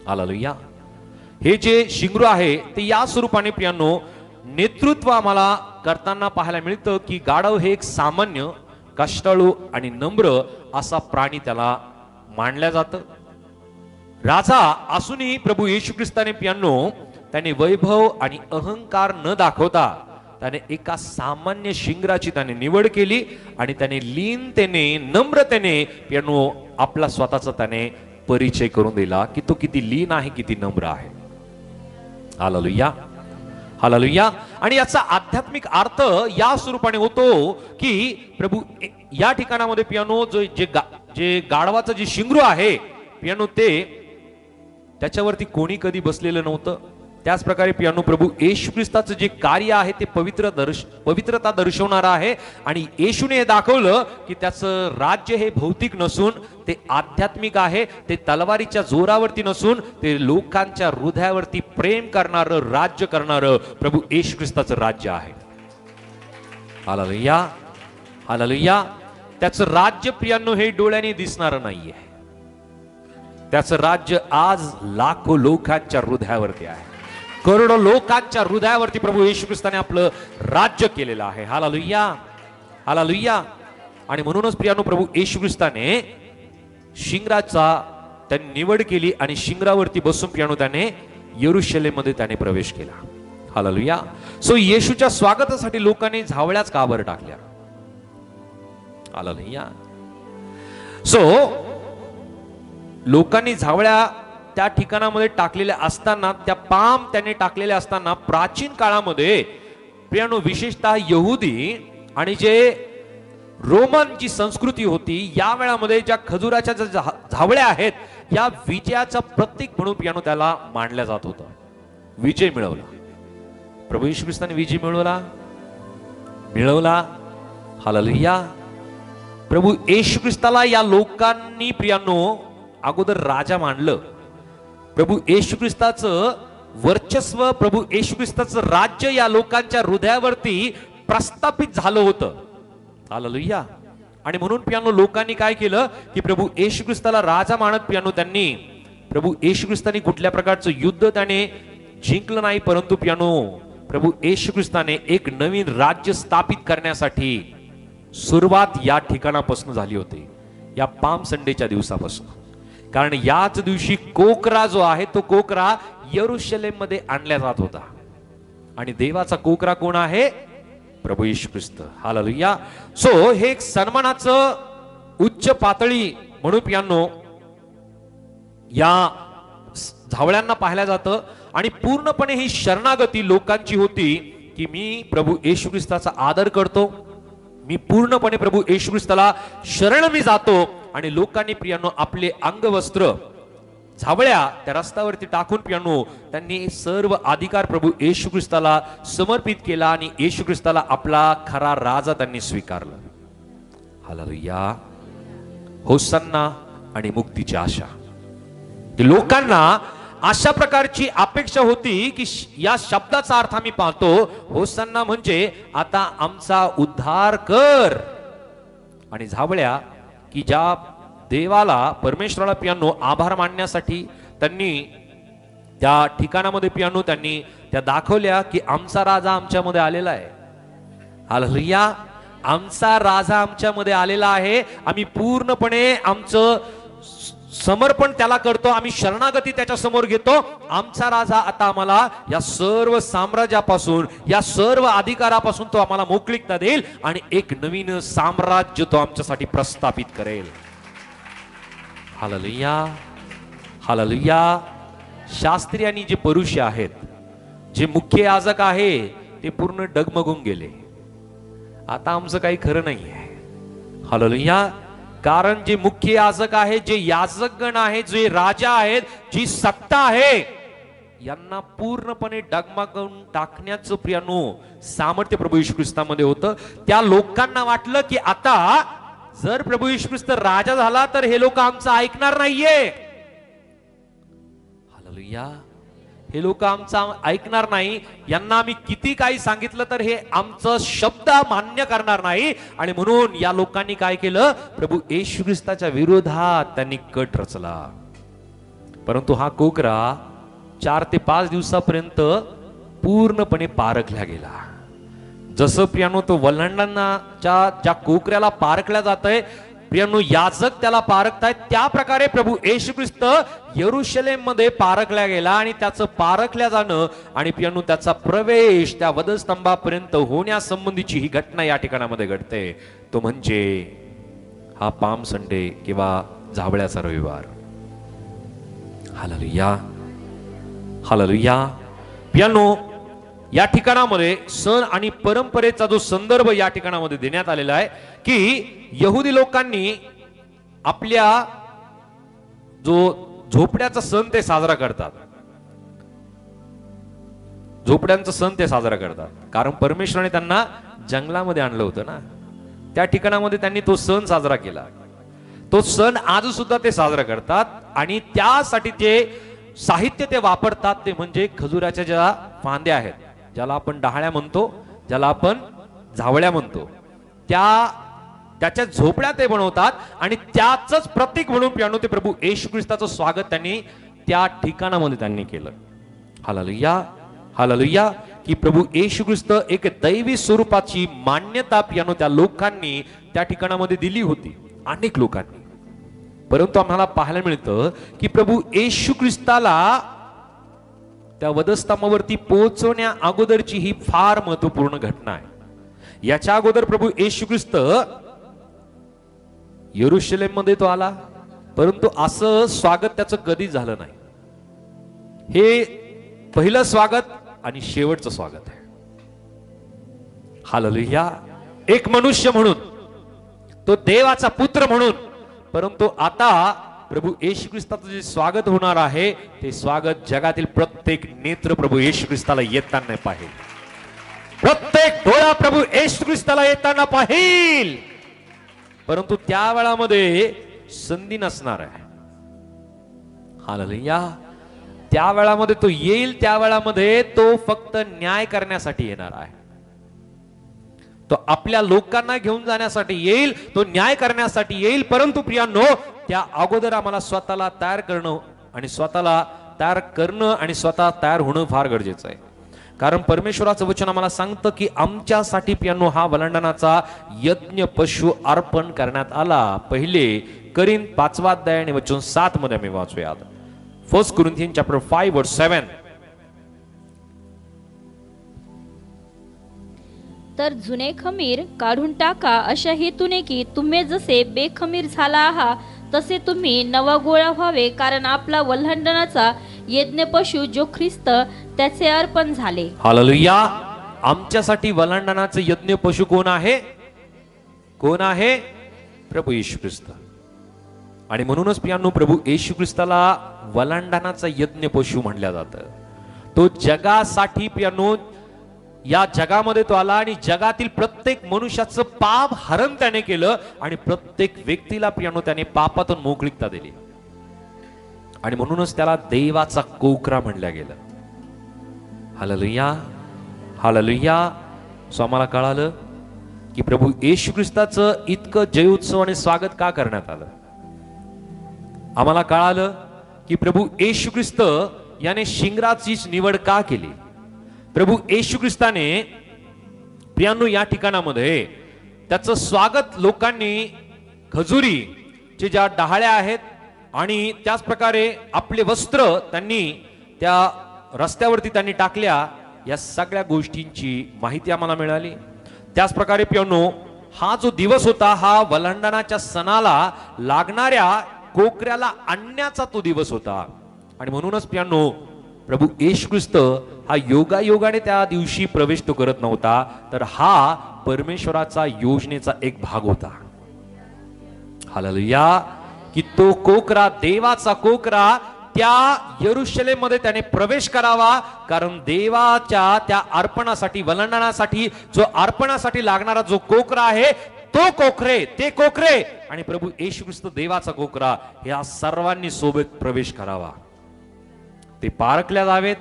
S1: हालेलुया. हे जे शिंगरू आहे ते या स्वरूपाने प्रियांनो नेतृत्व आम्हाला करताना पाहायला मिळतं की गाढव हे एक सामान्य, कष्टाळू आणि नम्र असा प्राणी त्याला मानलं जातं. राजा असूनही प्रभू येशू ख्रिस्ताने प्रियांनो त्याने वैभव आणि अहंकार न दाखवता त्याने एका सामान्य शिंगराची त्याने निवड केली आणि त्याने लीनतेने, नम्रतेने प्रियांनो आपला स्वतःचा त्याने परिचय करून दिला की तो किती लीन आहे, किती नम्र आहे. हालेलुया. हालेलुया. आणि याचा आध्यात्मिक अर्थ या स्वरूपाने होतो की प्रभू या ठिकाणामध्ये प्रियांनो जे गाढवाचं जे शिंगरू आहे प्रियांनो ते त्याच्यावरती कोणी कधी बसलेलं नव्हतं. त्याच प्रकारे प्रियांनो प्रभू येशू ख्रिस्ताचं जे कार्य आहे ते पवित्रता दर्शवणारं आहे आणि येशूने हे दाखवलं की त्याचं राज्य हे भौतिक नसून ते आध्यात्मिक आहे. ते तलवारीच्या जोरावरती नसून ते लोकांच्या हृदयावरती प्रेम करणारं, राज्य करणारं प्रभू येशू ख्रिस्ताचं राज्य आहे. हालेलुया. हालेलुया. त्याचं राज्य प्रियांनो हे डोळ्याने दिसणारं नाहीये. त्याचं राज्य आज लाखो लोकांच्या हृदयावरती आहे, करोडो लोकांच्या हृदयावरती प्रभू येशू ख्रिस्ताने आपलं राज्य केलेलं आहे. हालेलुया. हालेलुया. आणि म्हणूनच प्रियांनो प्रभू येशू ख्रिस्ताने शिंगराचा त्यांनी निवड केली आणि शिंगरावरती बसून प्रियांनो त्याने यरुशलेममध्ये त्याने प्रवेश केला. हालेलुया. सो येशूच्या स्वागतासाठी लोकांनी झावळ्याच का बरं टाकल्या? हालेलुया. सो लोकांनी झावळ्या त्या ठिकाणामध्ये टाकलेल्या असताना, त्या पाम त्याने टाकलेल्या असताना प्राचीन काळामध्ये प्रियांनो विशेषतः यहुदी आणि जे रोमन जी संस्कृती होती या वेळामध्ये ज्या खजुराच्या ज्या झावळ्या आहेत या विजयाचं प्रतीक म्हणून प्रियांनो त्याला मानल्या जात होतं. विजय मिळवला. प्रभू येशू ख्रिस्ताने विजय मिळवला. हालेलुया. प्रभू येशू ख्रिस्ताला या लोकांनी प्रियांनो अगोदर राजा मानलं. प्रभू येशू ख्रिस्ताचं वर्चस्व, प्रभू येशू ख्रिस्ताचं राज्य या लोकांच्या हृदयावरती प्रस्थापित झालं होतं. हालेलुया. आणि म्हणून प्रियांनो लोकांनी काय केलं की प्रभू येशू ख्रिस्ताला राजा मानत प्रियांनो त्यांनी प्रभू येशू ख्रिस्ताने कुठल्या प्रकारचं युद्ध त्याने जिंकलं नाही, परंतु प्रियांनो प्रभू येशू ख्रिस्ताने एक नवीन राज्य स्थापित करण्यासाठी सुरुवात या ठिकाणापासून झाली होती, या पाम संडेच्या दिवसापासून. कारण याच दिवशी कोकरा जो आहे तो कोकरा यरुशलेम मध्ये आणला जात होता. आणि देवाचा कोकरा कोण आहे? प्रभू येशू ख्रिस्त. हालेलुया. सो हे एक सन्मानाचं उच्च पातळी म्हणून पियानो या झावळ्यांना पाहिलं जातं आणि पूर्णपणे ही शरणागती लोकांची होती की मी प्रभू येशू ख्रिस्ताचा आदर करतो, मी पूर्णपणे प्रभू येशू ख्रिस्ताला शरण मी जातो. आणि लोकांनी प्रियानो आपले अंगवस्त्र झावळ्या त्या रस्त्यावरती टाकून प्रियानो त्यांनी सर्व अधिकार प्रभू येशू ख्रिस्ताला समर्पित केला आणि येशू ख्रिस्ताला आपला खरा राजा त्यांनी स्वीकारला. हालेलुया. होसन्ना आणि मुक्तीची आशा. लोकांना अशा प्रकारची अपेक्षा होती की या शब्दाचा अर्थ आम्ही पाहतो, होसन्ना म्हणजे आता आमचा उद्धार कर. आणि झावळ्या की ज्या देवाला परमेश्वराला पियानो आभार मानण्यासाठी त्यांनी त्या ठिकाणामध्ये पियानो त्यांनी त्या दाखवल्या की आमचा राजा आमच्यामध्ये आलेला आहे. हालेलुया. आमचा राजा आमच्यामध्ये आलेला आहे. आम्ही पूर्णपणे आमचं समर्पण त्याला करतो, आम्ही शरणागती त्याच्या समोर घेतो. आमचा राजा आता आम्हाला या सर्व साम्राज्यापासून या सर्व अधिकारापासून तो आम्हाला मोकळीकता देईल आणि एक नवीन साम्राज्य तो आमच्यासाठी प्रस्थापित करेल. हालेलुया. हालेलुया. शास्त्री आणि जे पुरुष आहेत, जे मुख्य याजक आहे, ते पूर्ण डगमगून गेले. आता आमचं काही खरं नाहीये. हालेलुया. कारण जे मुख्य याजक आहे, जे याजकगण आहे, जे राजा आहेत, जी सत्ता आहे, यांना पूर्णपणे डगमगून टाकण्याचं प्रियानो सामर्थ्य प्रभू येशू ख्रिस्तामध्ये होतं. त्या लोकांना वाटलं की आता जर प्रभू येशू ख्रिस्त राजा झाला तर हे लोक आमचं ऐकणार नाहीये. हालेलुया. हे लोक आमचं ऐकणार नाही. यांना आम्ही किती काही सांगितलं तर हे आमचं शब्द मान्य करणार नाही. आणि म्हणून या लोकांनी काय केलं? प्रभू येशू ख्रिस्ताच्या विरोधात त्यांनी कट रचला. परंतु हा कोकरा 4 ते 5 दिवसापर्यंत पूर्णपणे पारखला गेला. जसं प्रियानो तो वल्हांडांच्या ज्या कोकऱ्याला पारखल्या जातंय, प्रियानो याजक त्याला पारखतायत, त्या प्रकारे प्रभू येशू ख्रिस्त यरुशलेम मध्ये पारखल्या गेला. आणि त्याचं पारखल्या जाणं आणि प्रियानो त्याचा प्रवेश त्या वधस्तंभापर्यंत होण्यासंबंधीची ही घटना या ठिकाणामध्ये घडते. तो म्हणजे हा पाम संडे किंवा झावळ्याचा रविवार. हालेलुया. हालेलुया. प्रियानो या ठिकाणामध्ये सण आणि परंपरेचा जो संदर्भ या ठिकाणामध्ये देण्यात आलेला आहे की यहुदी लोकांनी आपल्या जो झोपड्याचा सण ते साजरा करतात. झोपड्यांचा सण ते साजरा करतात कारण परमेश्वराने त्यांना जंगलामध्ये आणलं होतं ना. त्या ठिकाणामध्ये त्यांनी तो सण साजरा केला. तो सण आज सुद्धा ते साजरा करतात आणि त्यासाठी जे साहित्य ते वापरतात ते म्हणजे खजुराच्या ज्या फांद्या आहेत, ज्याला आपण डहाळ्या म्हणतो, ज्याला आपण झावळ्या म्हणतो, त्याच्या झोपड्या ते बनवतात. आणि त्याच प्रतीक म्हणून प्रियानो ते प्रभू येशू ख्रिस्ताचं स्वागत त्यांनी त्या ठिकाणामध्ये त्यांनी केलं. हालेलुया. हालेलुया. की प्रभू येशू ख्रिस्त एक दैवी स्वरूपाची मान्यता प्रियानो त्या लोकांनी त्या ठिकाणामध्ये दिली होती, अनेक लोकांनी. परंतु आम्हाला पाहायला मिळतं की प्रभू येशू ख्रिस्ताला त्या वधस्तंभावरती पोहोचवण्या अगोदरची ही फार महत्वपूर्ण घटना आहे. याच्या अगोदर प्रभू येशू ख्रिस्त यरुशलेम मध्ये तो आला, परंतु असं स्वागत त्याचं कधीच झालं नाही. हे पहिलं स्वागत आणि शेवटचं स्वागत आहे. हालेलुया. एक मनुष्य म्हणून, तो देवाचा पुत्र म्हणून, परंतु आता प्रभू येशू ख्रिस्ताचं जे स्वागत होणार आहे ते स्वागत जगातील प्रत्येक नेत्र प्रभू येशू ख्रिस्ताला येताना पाहिल. प्रत्येक डोळा प्रभू येशू ख्रिस्ताला येताना पाहिल. परंतु त्या वेळामध्ये संधी नसणार आहे. हालेलुया. त्या वेळामध्ये तो येईल, त्या वेळामध्ये तो फक्त न्याय करण्यासाठी येणार आहे. तो आपल्या लोकांना घेऊन जाण्यासाठी येईल, तो न्याय करण्यासाठी येईल. परंतु प्रियांनो, त्या अगोदर आम्हाला स्वतःला तयार करणं आणि स्वतः तयार होणं फार गरजेचं आहे. कारण परमेश्वराचं वचन आम्हाला सांगतं की आमच्यासाठी प्रियांनो हा वलांडनाचा यज्ञ पशु अर्पण करण्यात आला. पहिले करीन 5 अध्याय आणि वचन 7 मध्ये आम्ही वाचूयात. 1 Corinthians chapter 5 verse 7.
S2: तर जुने खमीर काढून टाका, अशा हेतूने की तुम्ही जसे बेखमीर झाला आहात तसे तुम्ही नवा गोळा व्हावे, कारण आपला वल्हंडनाचा यज्ञ पशु जो ख्रिस्त त्याचे अर्पण झाले.
S1: हालेलुया. आमच्यासाठी वलांडनाचे यज्ञ पशु कोण आहे? कोण आहे? प्रभू येशू ख्रिस्त. आणि म्हणूनच प्रियांनो, प्रभू येशू ख्रिस्ताला वलांडनाचा यज्ञ पशु म्हणलं जातं. तो जगासाठी प्रियांनो या जगामध्ये तो आला आणि जगातील प्रत्येक मनुष्याचं पाप हरण त्याने केलं आणि प्रत्येक व्यक्तीला प्रियांनो त्याने पापातून मोकळीकता दिली. आणि म्हणूनच त्याला देवाचा कोकरा म्हणलं गेलं. Hallelujah, hallelujah. सो आम्हाला कळालं की प्रभू येशू ख्रिस्ताचं इतकं जयोत्सव आणि स्वागत का करण्यात आलं. आम्हाला कळालं की प्रभू येशू ख्रिस्त याने शिंगराचीच निवड का केली. प्रभू येशू ख्रिस्ताने प्रियांनो या ठिकाणामध्ये त्याचं स्वागत लोकांनी खजुरीचे ज्या डहाळ्या आहेत आणि त्याच प्रकारे आपले वस्त्र त्यांनी त्या रस्त्यावरती त्यांनी टाकल्या, या सगळ्या गोष्टींची माहिती आम्हाला मिळाली. त्याच प्रकारे प्रियांनो हा जो दिवस होता हा वलांडनाच्या सणाला लागणाऱ्या कोकऱ्याला आणण्याचा तो दिवस होता. आणि म्हणूनच प्रियांनो प्रभू येशू ख्रिस्त हा योगायोगाने त्या दिवशी प्रवेश तो करत नव्हता, तर हा परमेश्वराचा योजनेचा एक भाग होता. हालेलुया. की तो कोकरा, देवाचा कोकरा त्या यरुशलेम मध्ये त्याने प्रवेश करावा, कारण देवाच्या त्या अर्पणासाठी, वलांडनासाठी जो अर्पणासाठी लागणारा जो कोकरा आहे तो कोकरे, ते कोकरे आणि प्रभू येशू ख्रिस्त देवाचा कोकरा ह्या सर्वांनी सोबत प्रवेश करावा. ते पारखल्या जावेत,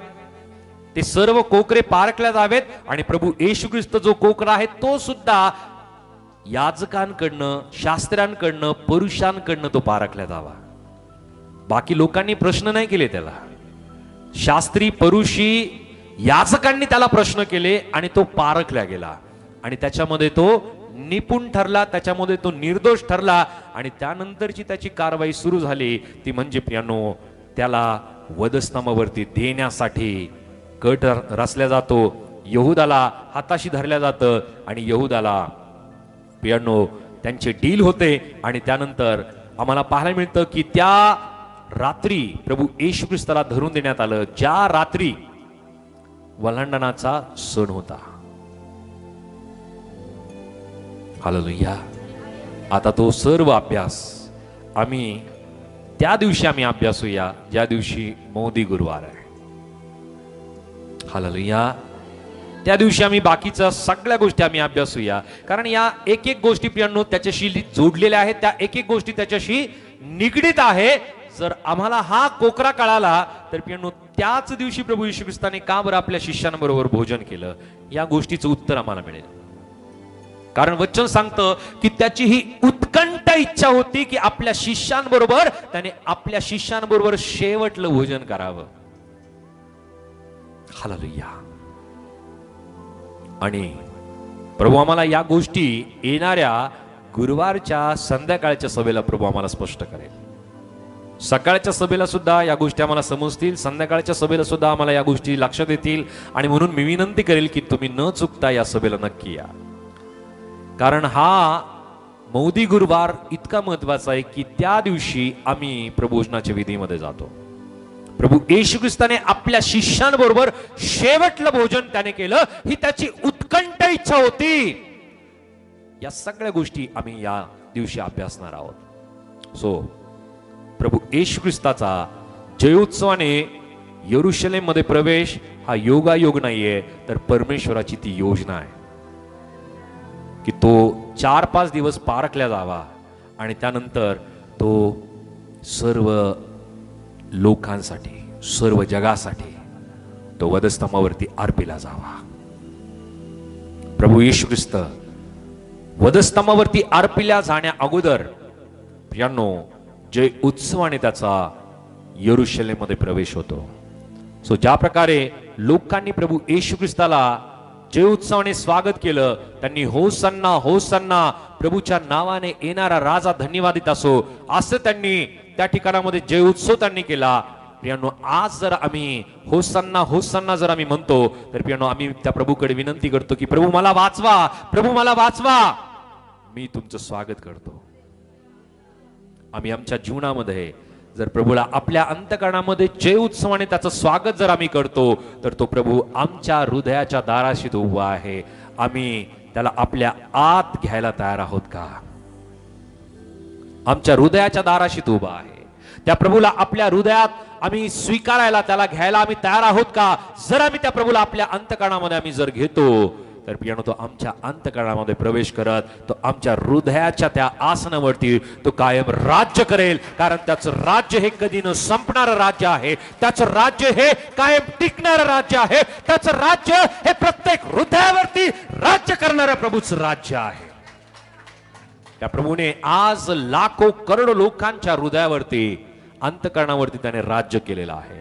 S1: ते सर्व कोकरे पारखल्या जावेत आणि प्रभू येशू ख्रिस्त जो कोकरा आहे तो सुद्धा याजकांकडनं, शास्त्र्यांकडनं, पुरुषांकडनं तो पारखल्या जावा. बाकी लोकांनी प्रश्न नाही केले त्याला. शास्त्री, परुषी, याजकांनी त्याला प्रश्न केले आणि तो पारखल्या गेला आणि त्याच्यामध्ये तो निपुण ठरला, त्याच्यामध्ये तो निर्दोष ठरला. आणि त्यानंतरची त्याची कारवाई सुरू झाली ती म्हणजे प्रियांनो त्याला वधस्तंभावरती देण्यासाठी कट रचल्या जातो. यहुदाला हाताशी धरल्या जातं आणि यहुदाला प्रियांनो त्यांचे डील होते. आणि त्यानंतर आम्हाला पाहायला मिळतं की त्या रात्री प्रभू येशू ख्रिस्ताला धरून देण्यात आलं, ज्या रात्री वलांडनाचा सण होता. हालेलुया. आता तो सर्व अभ्यास आम्ही त्या दिवशी आम्ही अभ्यासूया ज्या दिवशी मोदी गुरुवार आहे. हालेलुया. त्या दिवशी आम्ही बाकीच्या सगळ्या गोष्टी आम्ही अभ्यासूया, कारण या एक एक गोष्टी प्रियांनो त्याच्याशी जोडलेल्या आहेत, त्या एक एक गोष्टी त्याच्याशी निगडीत आहे. जर आम्हाला हा कोकरा कळाला तर प्रियांनो त्याच दिवशी प्रभू येशू ख्रिस्ताने का बरं आपल्या शिष्यांबरोबर भोजन केलं, या गोष्टीचं उत्तर आम्हाला मिळेल. कारण वचन सांगतं की त्याची ही उत्कंठ इच्छा होती की आपल्या शिष्यांबरोबर त्याने आपल्या शिष्यांबरोबर शेवटलं भोजन करावं. हालेलुया. आणि प्रभू आम्हाला या गोष्टी येणाऱ्या गुरुवारच्या संध्याकाळच्या सभेला प्रभू आम्हाला स्पष्ट करेल. सकाळच्या सभेला सुद्धा या गोष्टी आम्हाला समजतील, संध्याकाळच्या सभेला सुद्धा आम्हाला या गोष्टी लक्षात येतील. आणि म्हणून मी विनंती करेल की तुम्ही न चुकता या सभेला नक्की या, कारण हा मौदी गुरुवार इतका महत्वाचा आहे की त्या दिवशी आम्ही प्रभोजनाच्या विधीमध्ये जातो. प्रभू येशू ख्रिस्ताने आपल्या शिष्यांबरोबर शेवटलं भोजन त्याने केलं, ही त्याची उत्कंठ इच्छा होती. या सगळ्या गोष्टी आम्ही या दिवशी अभ्यासणार आहोत. सो प्रभू येशू ख्रिस्ताचा जयोत्सवाने यरुशलेम मध्ये प्रवेश हा योगायोग नाहीये, तर परमेश्वराची ती योजना आहे की तो 4-5 दिवस पारखल्या जावा आणि त्यानंतर तो सर्व लोकांसाठी, सर्व जगासाठी तो वधस्तंभावरती अर्पिला जावा. प्रभू येशू ख्रिस्त वधस्तंभावरती अर्पिल्या जाण्या अगोदर प्रियांनो जय उत्सवाने त्याचा यरुशलेम मध्ये प्रवेश होतो. सो ज्या प्रकारे लोकांनी प्रभू येशू ख्रिस्ताला जय उत्सवाने स्वागत केलं, त्यांनी होसन्ना होसन्ना, प्रभूच्या नावाने येणारा राजा धन्यवादित असो, असं त्यांनी त्या ठिकाणामध्ये जय उत्सव त्यांनी केला. प्रियानो आज जर आम्ही होसन्ना होसन्ना जर आम्ही म्हणतो तर प्रियानो आम्ही त्या प्रभूकडे विनंती करतो की प्रभू मला वाचवा, प्रभू मला वाचवा, मी तुमचं स्वागत करतो. आम्ही आमच्या जीवनामध्ये जर प्रभूला आपल्या अंतःकरणामध्ये जय उत्सवाने त्याचं स्वागत जर आम्ही करतो तर तो प्रभू आमच्या हृदयाच्या दाराशी तो उभा आहे. आम्ही त्याला आपल्या आत घ्यायला तयार आहोत का? आमच्या हृदयाच्या दाराशी तो उभा आहे. त्या प्रभूला आपल्या हृदयात आम्ही स्वीकारायला, त्याला घ्यायला आम्ही तयार आहोत का? जर आम्ही त्या प्रभूला आपल्या अंतःकरणामध्ये आम्ही जर घेतो तर प्रियानो तो आमच्या अंतःकरणामध्ये प्रवेश करत तो आमच्या हृदयाच्या त्या आसनावरती तो कायम राज्य करेल. कारण त्याचं राज्य हे कधी न संपणारं राज्य आहे. त्याचं राज्य हे कायम टिकणारं राज्य आहे. त्याचं राज्य हे प्रत्येक हृदयावरती राज्य करणाऱ्या प्रभूचं राज्य आहे. त्या प्रभूने आज लाखो करोडो लोकांच्या हृदयावरती, अंतःकरणावरती त्याने राज्य केलेलं आहे.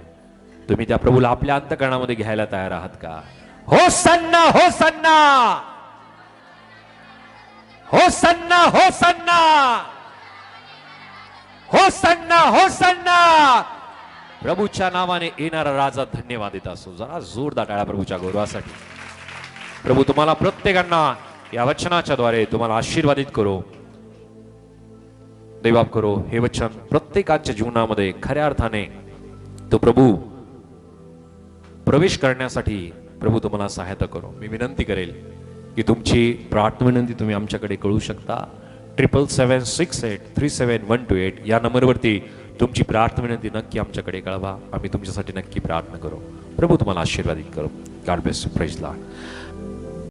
S1: तुम्ही त्या प्रभूला आपल्या अंतःकरणामध्ये घ्यायला तयार आहात का? Hosanna Hosanna Hosanna Hosanna Hosanna Hosanna. प्रभूच्या नावाने येणारा राजा धन्यवाद देत असो. जरा जोरदार टाळ्या प्रभूच्या गौरवासाठी. प्रभू तुम्हाला प्रत्येकांना या वचनाच्या द्वारे तुम्हाला आशीर्वादित करो, दैवाप करो. हे वचन प्रत्येकाच्या जीवनामध्ये खऱ्या अर्थाने तो प्रभू प्रवेश करण्यासाठी प्रभू तुम्हाला सहायता करो. मी विनंती करेल की तुमची प्रार्थना विनंती तुम्ही आमच्याकडे कळू शकता. 7768371228 या नंबरवरती तुमची प्रार्थना विनंती नक्की आमच्याकडे कळवा. आम्ही तुमच्यासाठी नक्की प्रार्थना करू. प्रभू तुम्हाला आशीर्वादित करू. God bless you. Praise Lord.